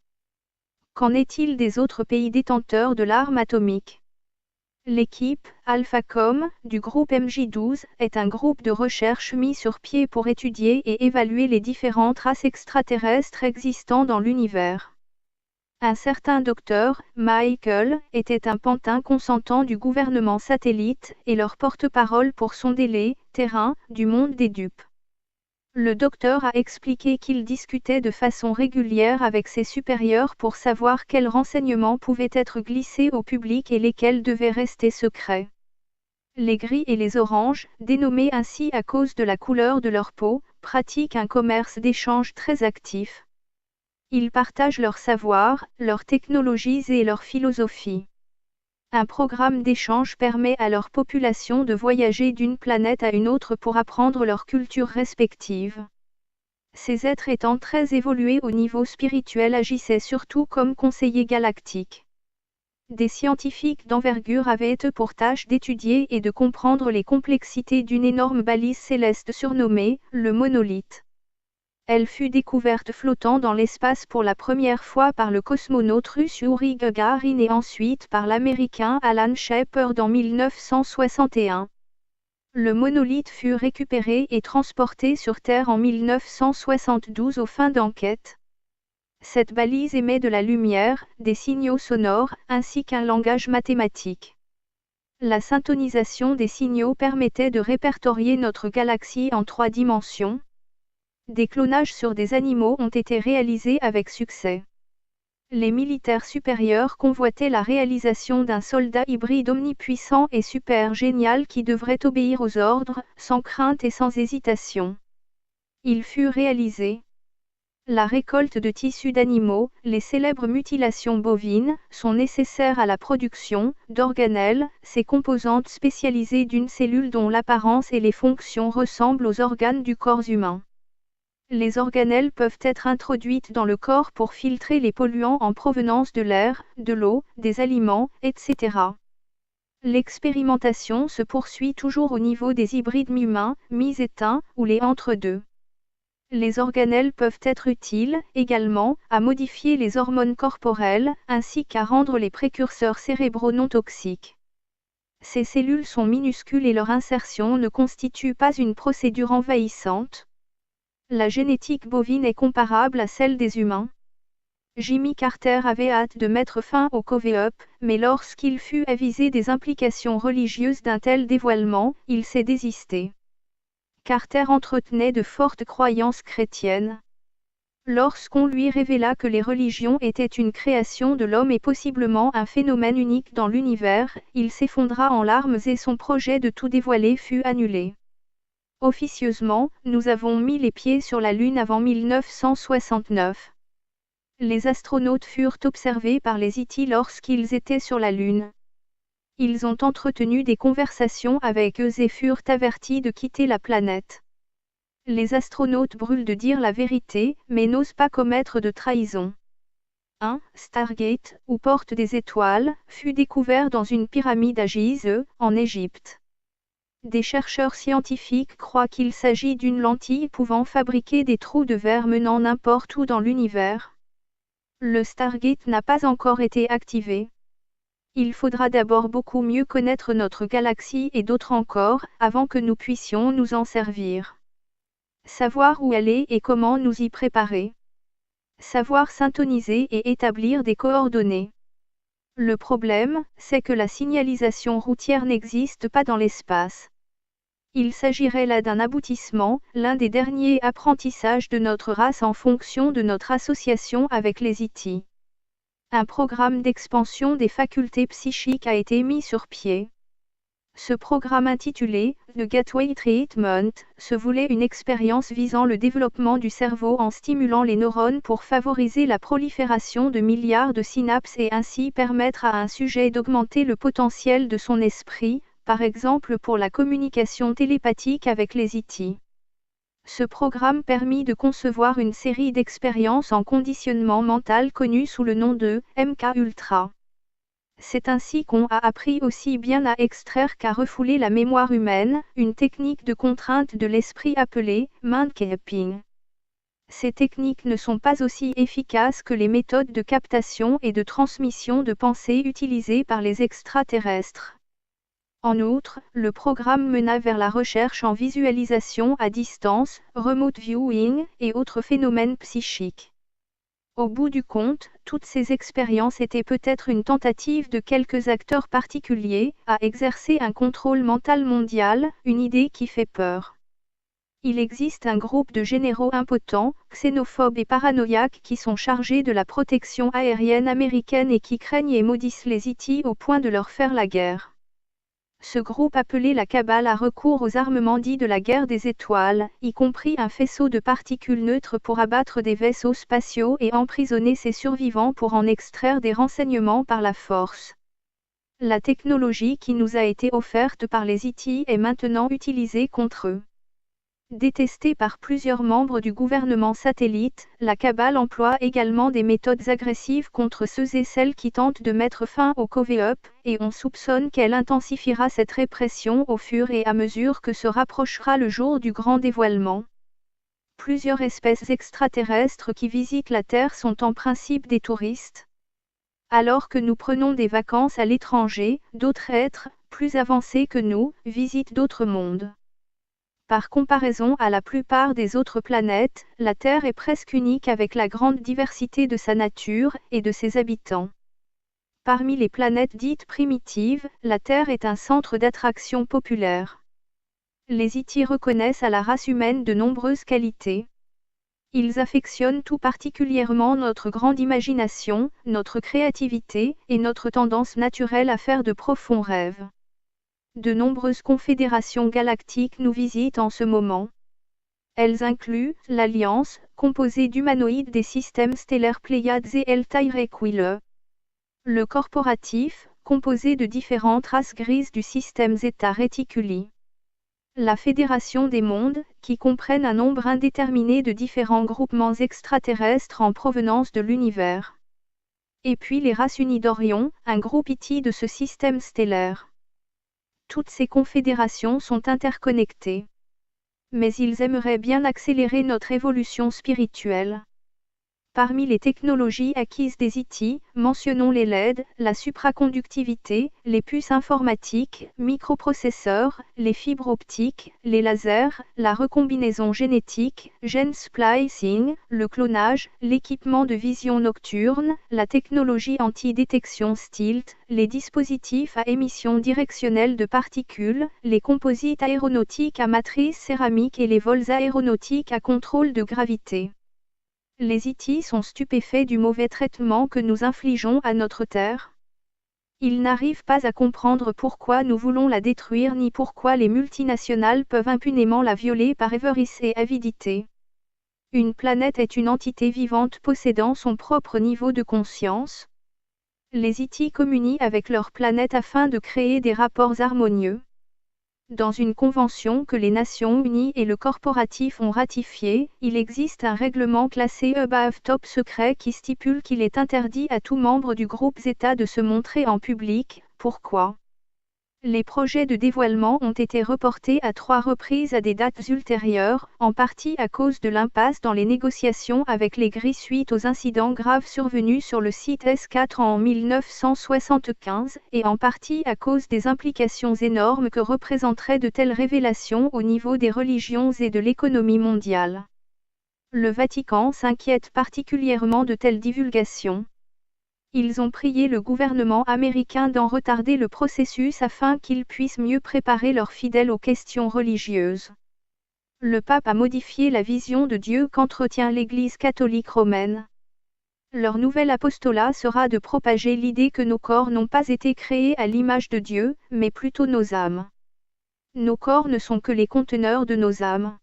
Qu'en est-il des autres pays détenteurs de l'arme atomique ? L'équipe AlphaCom du groupe MJ-12 est un groupe de recherche mis sur pied pour étudier et évaluer les différentes races extraterrestres existant dans l'univers. Un certain docteur Michael était un pantin consentant du gouvernement satellite et leur porte-parole pour sonder les terrains du monde des dupes. Le docteur a expliqué qu'il discutait de façon régulière avec ses supérieurs pour savoir quels renseignements pouvaient être glissés au public et lesquels devaient rester secrets. Les gris et les oranges, dénommés ainsi à cause de la couleur de leur peau, pratiquent un commerce d'échange très actif. Ils partagent leur savoir, leurs technologies et leur philosophie. Un programme d'échange permet à leur population de voyager d'une planète à une autre pour apprendre leurs cultures respectives. Ces êtres étant très évolués au niveau spirituel agissaient surtout comme conseillers galactiques. Des scientifiques d'envergure avaient pour tâche d'étudier et de comprendre les complexités d'une énorme balise céleste surnommée le monolithe. Elle fut découverte flottant dans l'espace pour la première fois par le cosmonaute russe Yuri Gagarin et ensuite par l'américain Alan Shepard en 1961. Le monolithe fut récupéré et transporté sur Terre en 1972 aux fins d'enquête. Cette balise émet de la lumière, des signaux sonores, ainsi qu'un langage mathématique. La syntonisation des signaux permettait de répertorier notre galaxie en 3 dimensions. Des clonages sur des animaux ont été réalisés avec succès. Les militaires supérieurs convoitaient la réalisation d'un soldat hybride omnipuissant et super génial qui devrait obéir aux ordres, sans crainte et sans hésitation. Il fut réalisé. La récolte de tissus d'animaux, les célèbres mutilations bovines, sont nécessaires à la production d'organelles, ces composantes spécialisées d'une cellule dont l'apparence et les fonctions ressemblent aux organes du corps humain. Les organelles peuvent être introduites dans le corps pour filtrer les polluants en provenance de l'air, de l'eau, des aliments, etc. L'expérimentation se poursuit toujours au niveau des hybrides mi-humains, mi-éteints, ou les entre-deux. Les organelles peuvent être utiles, également, à modifier les hormones corporelles, ainsi qu'à rendre les précurseurs cérébraux non toxiques. Ces cellules sont minuscules et leur insertion ne constitue pas une procédure envahissante. La génétique bovine est comparable à celle des humains. Jimmy Carter avait hâte de mettre fin au cover-up, mais lorsqu'il fut avisé des implications religieuses d'un tel dévoilement, il s'est désisté. Carter entretenait de fortes croyances chrétiennes. Lorsqu'on lui révéla que les religions étaient une création de l'homme et possiblement un phénomène unique dans l'univers, il s'effondra en larmes et son projet de tout dévoiler fut annulé. Officieusement, nous avons mis les pieds sur la Lune avant 1969. Les astronautes furent observés par les E.T. lorsqu'ils étaient sur la Lune. Ils ont entretenu des conversations avec eux et furent avertis de quitter la planète. Les astronautes brûlent de dire la vérité, mais n'osent pas commettre de trahison. Un Stargate, ou porte des étoiles, fut découvert dans une pyramide à Gizeh, en Égypte. Des chercheurs scientifiques croient qu'il s'agit d'une lentille pouvant fabriquer des trous de verre menant n'importe où dans l'univers. Le Stargate n'a pas encore été activé. Il faudra d'abord beaucoup mieux connaître notre galaxie et d'autres encore, avant que nous puissions nous en servir. Savoir où aller et comment nous y préparer. Savoir syntoniser et établir des coordonnées. Le problème, c'est que la signalisation routière n'existe pas dans l'espace. Il s'agirait là d'un aboutissement, l'un des derniers apprentissages de notre race en fonction de notre association avec les E.T. Un programme d'expansion des facultés psychiques a été mis sur pied. Ce programme intitulé « The Gateway Treatment » se voulait une expérience visant le développement du cerveau en stimulant les neurones pour favoriser la prolifération de milliards de synapses et ainsi permettre à un sujet d'augmenter le potentiel de son esprit, par exemple pour la communication télépathique avec les E.T. Ce programme permit de concevoir une série d'expériences en conditionnement mental connues sous le nom de MK-Ultra. C'est ainsi qu'on a appris aussi bien à extraire qu'à refouler la mémoire humaine, une technique de contrainte de l'esprit appelée mind capping. Ces techniques ne sont pas aussi efficaces que les méthodes de captation et de transmission de pensée utilisées par les extraterrestres. En outre, le programme mena vers la recherche en visualisation à distance, remote viewing et autres phénomènes psychiques. Au bout du compte, toutes ces expériences étaient peut-être une tentative de quelques acteurs particuliers à exercer un contrôle mental mondial, une idée qui fait peur. Il existe un groupe de généraux impotents, xénophobes et paranoïaques qui sont chargés de la protection aérienne américaine et qui craignent et maudissent les E.T. au point de leur faire la guerre. Ce groupe appelé la Cabale a recours aux armements dits de la guerre des étoiles, y compris un faisceau de particules neutres pour abattre des vaisseaux spatiaux et emprisonner ses survivants pour en extraire des renseignements par la force. La technologie qui nous a été offerte par les E.T. est maintenant utilisée contre eux. Détestée par plusieurs membres du gouvernement satellite, la Cabale emploie également des méthodes agressives contre ceux et celles qui tentent de mettre fin au cover-up, et on soupçonne qu'elle intensifiera cette répression au fur et à mesure que se rapprochera le jour du grand dévoilement. Plusieurs espèces extraterrestres qui visitent la Terre sont en principe des touristes. Alors que nous prenons des vacances à l'étranger, d'autres êtres, plus avancés que nous, visitent d'autres mondes. Par comparaison à la plupart des autres planètes, la Terre est presque unique avec la grande diversité de sa nature et de ses habitants. Parmi les planètes dites primitives, la Terre est un centre d'attraction populaire. Les E.T. reconnaissent à la race humaine de nombreuses qualités. Ils affectionnent tout particulièrement notre grande imagination, notre créativité et notre tendance naturelle à faire de profonds rêves. De nombreuses confédérations galactiques nous visitent en ce moment. Elles incluent l'Alliance, composée d'humanoïdes des systèmes stellaires Pléiades et Altair Requile. Le Corporatif, composé de différentes races grises du système Zeta Reticuli. La Fédération des mondes, qui comprennent un nombre indéterminé de différents groupements extraterrestres en provenance de l'univers. Et puis les races unies d'Orion, un groupe E.T. de ce système stellaire. Toutes ces confédérations sont interconnectées. Mais ils aimeraient bien accélérer notre évolution spirituelle. Parmi les technologies acquises des IT, mentionnons les LED, la supraconductivité, les puces informatiques, microprocesseurs, les fibres optiques, les lasers, la recombinaison génétique, gene splicing, le clonage, l'équipement de vision nocturne, la technologie anti-détection stealth, les dispositifs à émission directionnelle de particules, les composites aéronautiques à matrice céramique et les vols aéronautiques à contrôle de gravité. Les IT sont stupéfaits du mauvais traitement que nous infligeons à notre Terre. Ils n'arrivent pas à comprendre pourquoi nous voulons la détruire ni pourquoi les multinationales peuvent impunément la violer par avarice et avidité. Une planète est une entité vivante possédant son propre niveau de conscience. Les IT communient avec leur planète afin de créer des rapports harmonieux. Dans une convention que les Nations Unies et le corporatif ont ratifiée, il existe un règlement classé Above Top secret qui stipule qu'il est interdit à tout membre du groupe Zeta de se montrer en public. Pourquoi ? Les projets de dévoilement ont été reportés à 3 reprises à des dates ultérieures, en partie à cause de l'impasse dans les négociations avec les Gris suite aux incidents graves survenus sur le site S4 en 1975, et en partie à cause des implications énormes que représenteraient de telles révélations au niveau des religions et de l'économie mondiale. Le Vatican s'inquiète particulièrement de telles divulgations. Ils ont prié le gouvernement américain d'en retarder le processus afin qu'ils puissent mieux préparer leurs fidèles aux questions religieuses. Le pape a modifié la vision de Dieu qu'entretient l'Église catholique romaine. Leur nouvel apostolat sera de propager l'idée que nos corps n'ont pas été créés à l'image de Dieu, mais plutôt nos âmes. Nos corps ne sont que les conteneurs de nos âmes.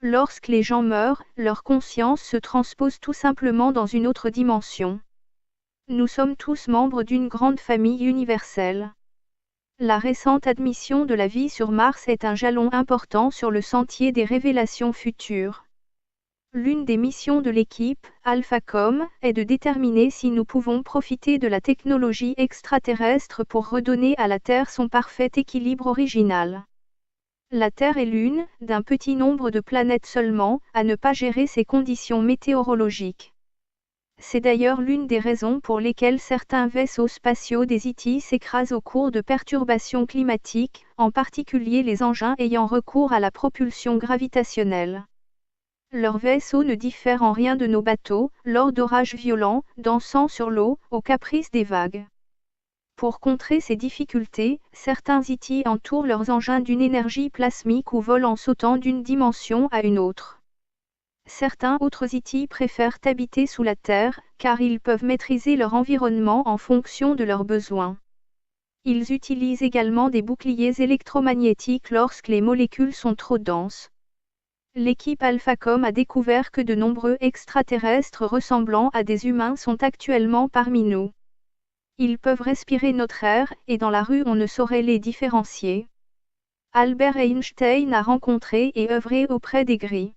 Lorsque les gens meurent, leur conscience se transpose tout simplement dans une autre dimension. Nous sommes tous membres d'une grande famille universelle. La récente admission de la vie sur Mars est un jalon important sur le sentier des révélations futures. L'une des missions de l'équipe, AlphaCom, est de déterminer si nous pouvons profiter de la technologie extraterrestre pour redonner à la Terre son parfait équilibre original. La Terre est l'une, d'un petit nombre de planètes seulement, à ne pas gérer ces conditions météorologiques. C'est d'ailleurs l'une des raisons pour lesquelles certains vaisseaux spatiaux des IT s'écrasent au cours de perturbations climatiques, en particulier les engins ayant recours à la propulsion gravitationnelle. Leurs vaisseaux ne diffèrent en rien de nos bateaux, lors d'orages violents, dansant sur l'eau, aux caprices des vagues. Pour contrer ces difficultés, certains IT entourent leurs engins d'une énergie plasmique ou volent en sautant d'une dimension à une autre. Certains autres IT préfèrent habiter sous la terre, car ils peuvent maîtriser leur environnement en fonction de leurs besoins. Ils utilisent également des boucliers électromagnétiques lorsque les molécules sont trop denses. L'équipe AlphaCom a découvert que de nombreux extraterrestres ressemblant à des humains sont actuellement parmi nous. Ils peuvent respirer notre air, et dans la rue on ne saurait les différencier. Albert Einstein a rencontré et œuvré auprès des Gris.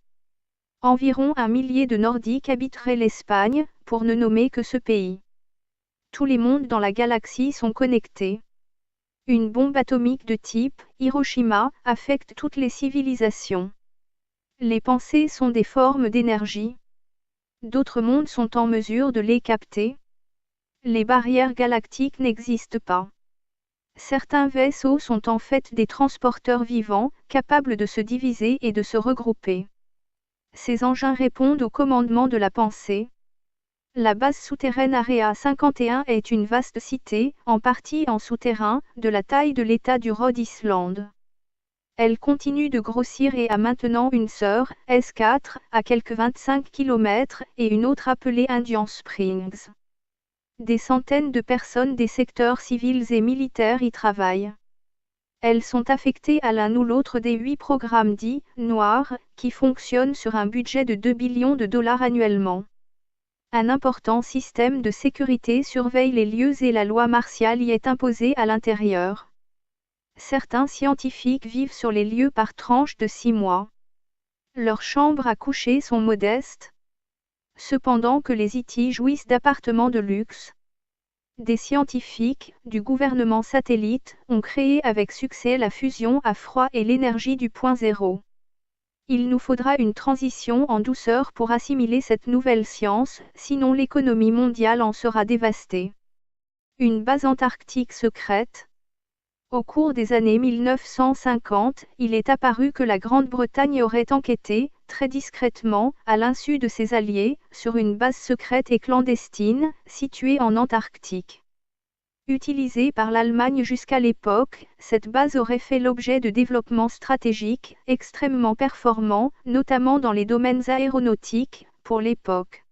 Environ 1 millier de Nordiques habiteraient l'Espagne, pour ne nommer que ce pays. Tous les mondes dans la galaxie sont connectés. Une bombe atomique de type Hiroshima affecte toutes les civilisations. Les pensées sont des formes d'énergie. D'autres mondes sont en mesure de les capter. Les barrières galactiques n'existent pas. Certains vaisseaux sont en fait des transporteurs vivants, capables de se diviser et de se regrouper. Ces engins répondent au commandement de la pensée. La base souterraine Area 51 est une vaste cité, en partie en souterrain, de la taille de l'État du Rhode Island. Elle continue de grossir et a maintenant une sœur, S4, à quelques 25 km, et une autre appelée Indian Springs. Des centaines de personnes des secteurs civils et militaires y travaillent. Elles sont affectées à l'un ou l'autre des 8 programmes dits « noirs » qui fonctionnent sur un budget de 2 billions de dollars annuellement. Un important système de sécurité surveille les lieux et la loi martiale y est imposée à l'intérieur. Certains scientifiques vivent sur les lieux par tranches de 6 mois. Leurs chambres à coucher sont modestes. Cependant que les IT jouissent d'appartements de luxe. Des scientifiques, du gouvernement satellite, ont créé avec succès la fusion à froid et l'énergie du point zéro. Il nous faudra une transition en douceur pour assimiler cette nouvelle science, sinon l'économie mondiale en sera dévastée. Une base antarctique secrète. Au cours des années 1950, il est apparu que la Grande-Bretagne aurait enquêté, très discrètement, à l'insu de ses alliés, sur une base secrète et clandestine, située en Antarctique. Utilisée par l'Allemagne jusqu'à l'époque, cette base aurait fait l'objet de développements stratégiques, extrêmement performants, notamment dans les domaines aéronautiques, pour l'époque.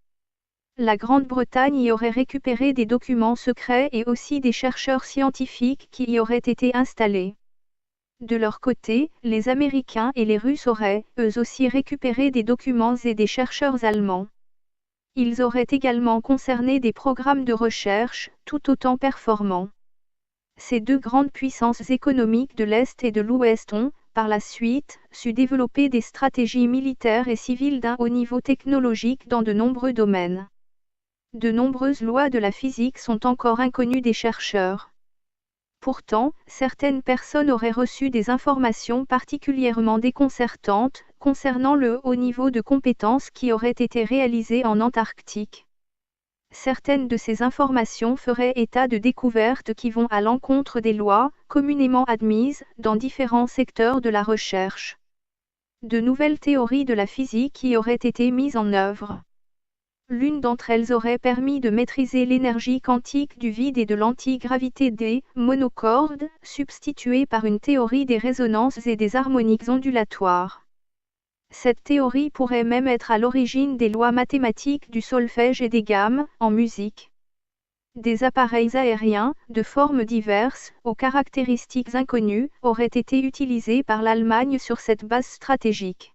La Grande-Bretagne y aurait récupéré des documents secrets et aussi des chercheurs scientifiques qui y auraient été installés. De leur côté, les Américains et les Russes auraient, eux aussi, récupéré des documents et des chercheurs allemands. Ils auraient également concerné des programmes de recherche, tout autant performants. Ces deux grandes puissances économiques de l'Est et de l'Ouest ont, par la suite, su développer des stratégies militaires et civiles d'un haut niveau technologique dans de nombreux domaines. De nombreuses lois de la physique sont encore inconnues des chercheurs. Pourtant, certaines personnes auraient reçu des informations particulièrement déconcertantes concernant le haut niveau de compétences qui aurait été réalisé en Antarctique. Certaines de ces informations feraient état de découvertes qui vont à l'encontre des lois communément admises dans différents secteurs de la recherche. De nouvelles théories de la physique y auraient été mises en œuvre. L'une d'entre elles aurait permis de maîtriser l'énergie quantique du vide et de l'antigravité des monochordes, substituée par une théorie des résonances et des harmoniques ondulatoires. Cette théorie pourrait même être à l'origine des lois mathématiques du solfège et des gammes, en musique. Des appareils aériens, de formes diverses, aux caractéristiques inconnues, auraient été utilisés par l'Allemagne sur cette base stratégique.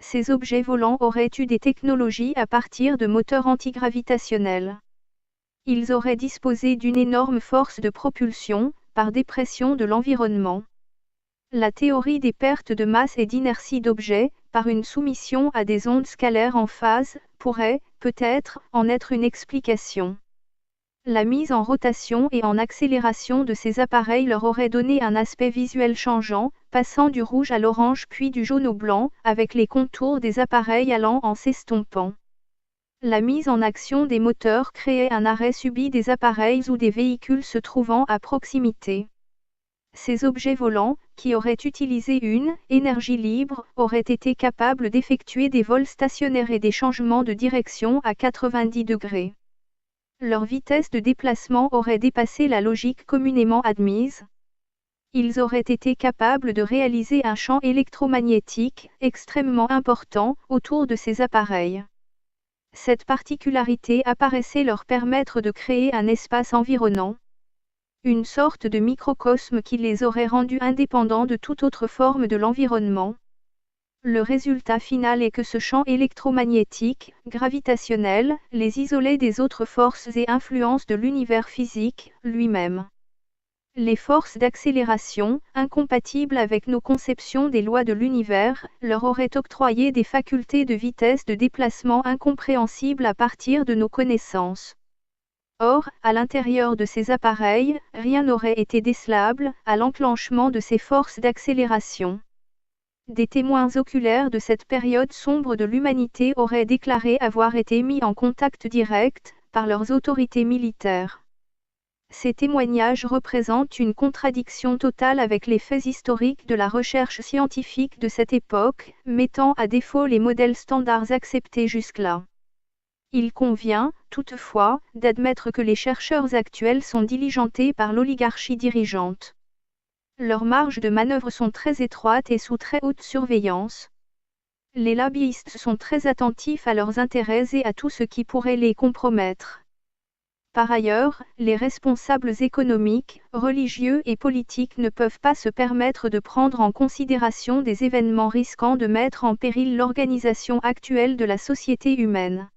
Ces objets volants auraient eu des technologies à partir de moteurs antigravitationnels. Ils auraient disposé d'une énorme force de propulsion, par dépression de l'environnement. La théorie des pertes de masse et d'inertie d'objets, par une soumission à des ondes scalaires en phase, pourrait, peut-être, en être une explication. La mise en rotation et en accélération de ces appareils leur aurait donné un aspect visuel changeant, passant du rouge à l'orange puis du jaune au blanc, avec les contours des appareils allant en s'estompant. La mise en action des moteurs créait un arrêt subit des appareils ou des véhicules se trouvant à proximité. Ces objets volants, qui auraient utilisé une énergie libre, auraient été capables d'effectuer des vols stationnaires et des changements de direction à 90 degrés. Leur vitesse de déplacement aurait dépassé la logique communément admise. Ils auraient été capables de réaliser un champ électromagnétique extrêmement important autour de ces appareils. Cette particularité apparaissait leur permettre de créer un espace environnant. Une sorte de microcosme qui les aurait rendus indépendants de toute autre forme de l'environnement. Le résultat final est que ce champ électromagnétique, gravitationnel, les isolait des autres forces et influences de l'univers physique, lui-même. Les forces d'accélération, incompatibles avec nos conceptions des lois de l'univers, leur auraient octroyé des facultés de vitesse de déplacement incompréhensibles à partir de nos connaissances. Or, à l'intérieur de ces appareils, rien n'aurait été décelable à l'enclenchement de ces forces d'accélération. Des témoins oculaires de cette période sombre de l'humanité auraient déclaré avoir été mis en contact direct par leurs autorités militaires. Ces témoignages représentent une contradiction totale avec les faits historiques de la recherche scientifique de cette époque, mettant à défaut les modèles standards acceptés jusque-là. Il convient, toutefois, d'admettre que les chercheurs actuels sont diligentés par l'oligarchie dirigeante. Leurs marges de manœuvre sont très étroites et sous très haute surveillance. Les lobbyistes sont très attentifs à leurs intérêts et à tout ce qui pourrait les compromettre. Par ailleurs, les responsables économiques, religieux et politiques ne peuvent pas se permettre de prendre en considération des événements risquant de mettre en péril l'organisation actuelle de la société humaine.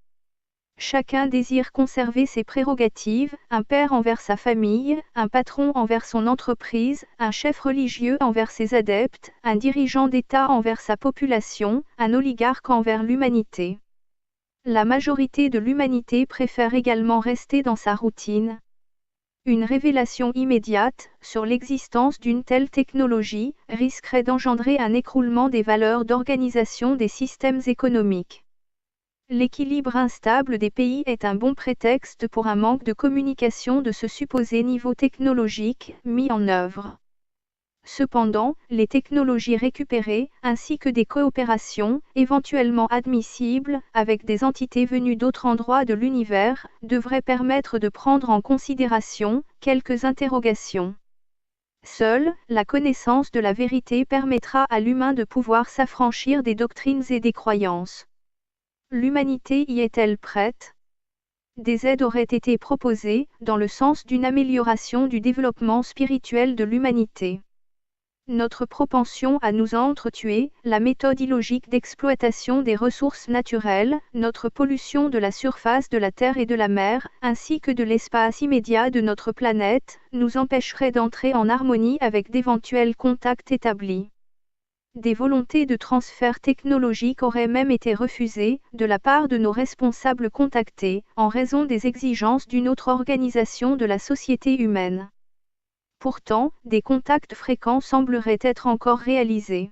Chacun désire conserver ses prérogatives, un père envers sa famille, un patron envers son entreprise, un chef religieux envers ses adeptes, un dirigeant d'État envers sa population, un oligarque envers l'humanité. La majorité de l'humanité préfère également rester dans sa routine. Une révélation immédiate sur l'existence d'une telle technologie risquerait d'engendrer un écroulement des valeurs d'organisation des systèmes économiques. L'équilibre instable des pays est un bon prétexte pour un manque de communication de ce supposé niveau technologique mis en œuvre. Cependant, les technologies récupérées, ainsi que des coopérations, éventuellement admissibles, avec des entités venues d'autres endroits de l'univers, devraient permettre de prendre en considération quelques interrogations. Seule, la connaissance de la vérité permettra à l'humain de pouvoir s'affranchir des doctrines et des croyances. L'humanité y est-elle prête? Des aides auraient été proposées, dans le sens d'une amélioration du développement spirituel de l'humanité. Notre propension à nous entretuer, la méthode illogique d'exploitation des ressources naturelles, notre pollution de la surface de la terre et de la mer, ainsi que de l'espace immédiat de notre planète, nous empêcheraient d'entrer en harmonie avec d'éventuels contacts établis. Des volontés de transfert technologique auraient même été refusées, de la part de nos responsables contactés, en raison des exigences d'une autre organisation de la société humaine. Pourtant, des contacts fréquents sembleraient être encore réalisés.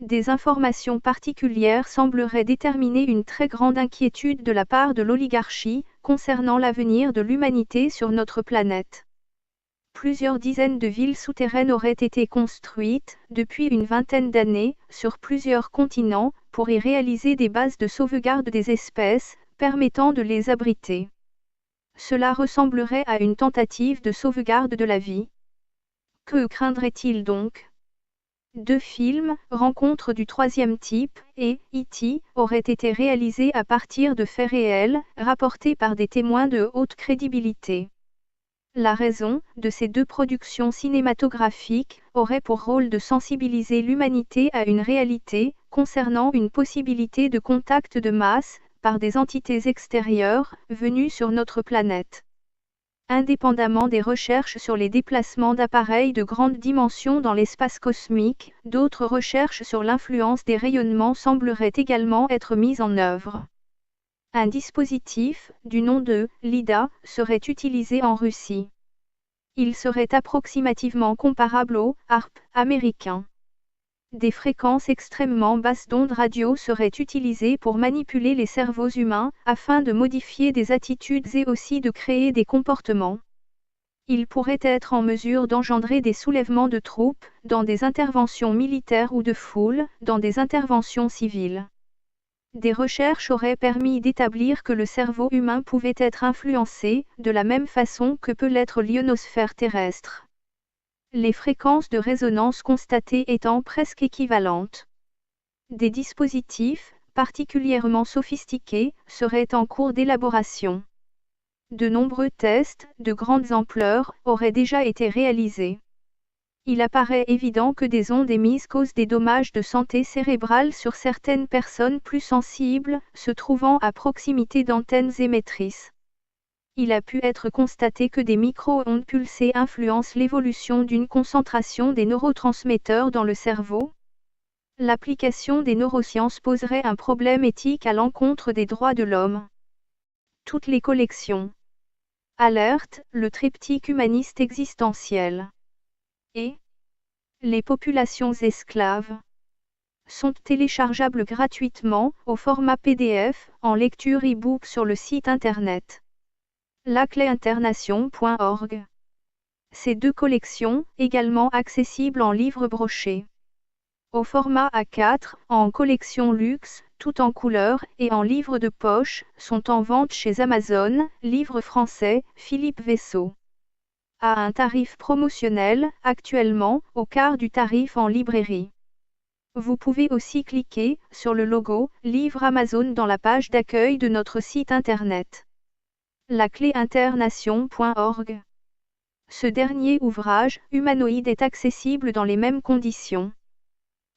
Des informations particulières sembleraient déterminer une très grande inquiétude de la part de l'oligarchie, concernant l'avenir de l'humanité sur notre planète. Plusieurs dizaines de villes souterraines auraient été construites, depuis une vingtaine d'années, sur plusieurs continents, pour y réaliser des bases de sauvegarde des espèces, permettant de les abriter. Cela ressemblerait à une tentative de sauvegarde de la vie. Que craindrait-il donc? 2 films, Rencontre du troisième type, et E.T., auraient été réalisés à partir de faits réels, rapportés par des témoins de haute crédibilité. La raison de ces 2 productions cinématographiques aurait pour rôle de sensibiliser l'humanité à une réalité, concernant une possibilité de contact de masse, par des entités extérieures, venues sur notre planète. Indépendamment des recherches sur les déplacements d'appareils de grande dimension dans l'espace cosmique, d'autres recherches sur l'influence des rayonnements sembleraient également être mises en œuvre. Un dispositif, du nom de LIDA, serait utilisé en Russie. Il serait approximativement comparable au HAARP américain. Des fréquences extrêmement basses d'ondes radio seraient utilisées pour manipuler les cerveaux humains, afin de modifier des attitudes et aussi de créer des comportements. Ils pourraient être en mesure d'engendrer des soulèvements de troupes, dans des interventions militaires ou de foule, dans des interventions civiles. Des recherches auraient permis d'établir que le cerveau humain pouvait être influencé, de la même façon que peut l'être l'ionosphère terrestre. Les fréquences de résonance constatées étant presque équivalentes. Des dispositifs, particulièrement sophistiqués, seraient en cours d'élaboration. De nombreux tests, de grandes ampleurs, auraient déjà été réalisés. Il apparaît évident que des ondes émises causent des dommages de santé cérébrale sur certaines personnes plus sensibles, se trouvant à proximité d'antennes émettrices. Il a pu être constaté que des micro-ondes pulsées influencent l'évolution d'une concentration des neurotransmetteurs dans le cerveau. L'application des neurosciences poserait un problème éthique à l'encontre des droits de l'homme. Toutes les collections. Alerte, le triptyque humaniste existentiel. Et les populations esclaves sont téléchargeables gratuitement, au format PDF, en lecture e-book sur le site internet lacléinternation.org. Ces 2 collections, également accessibles en livre broché. Au format A4, en collection luxe, tout en couleur, et en livre de poche, sont en vente chez Amazon, livre français, Philippe Vaisseau. À un tarif promotionnel, actuellement, au quart du tarif en librairie. Vous pouvez aussi cliquer sur le logo « Livre Amazon » dans la page d'accueil de notre site internet. lacléinternation.org. Ce dernier ouvrage, humanoïde, est accessible dans les mêmes conditions.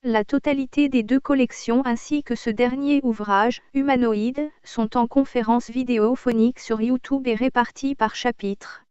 La totalité des 2 collections ainsi que ce dernier ouvrage, humanoïde, sont en conférence vidéophonique sur YouTube et répartis par chapitre.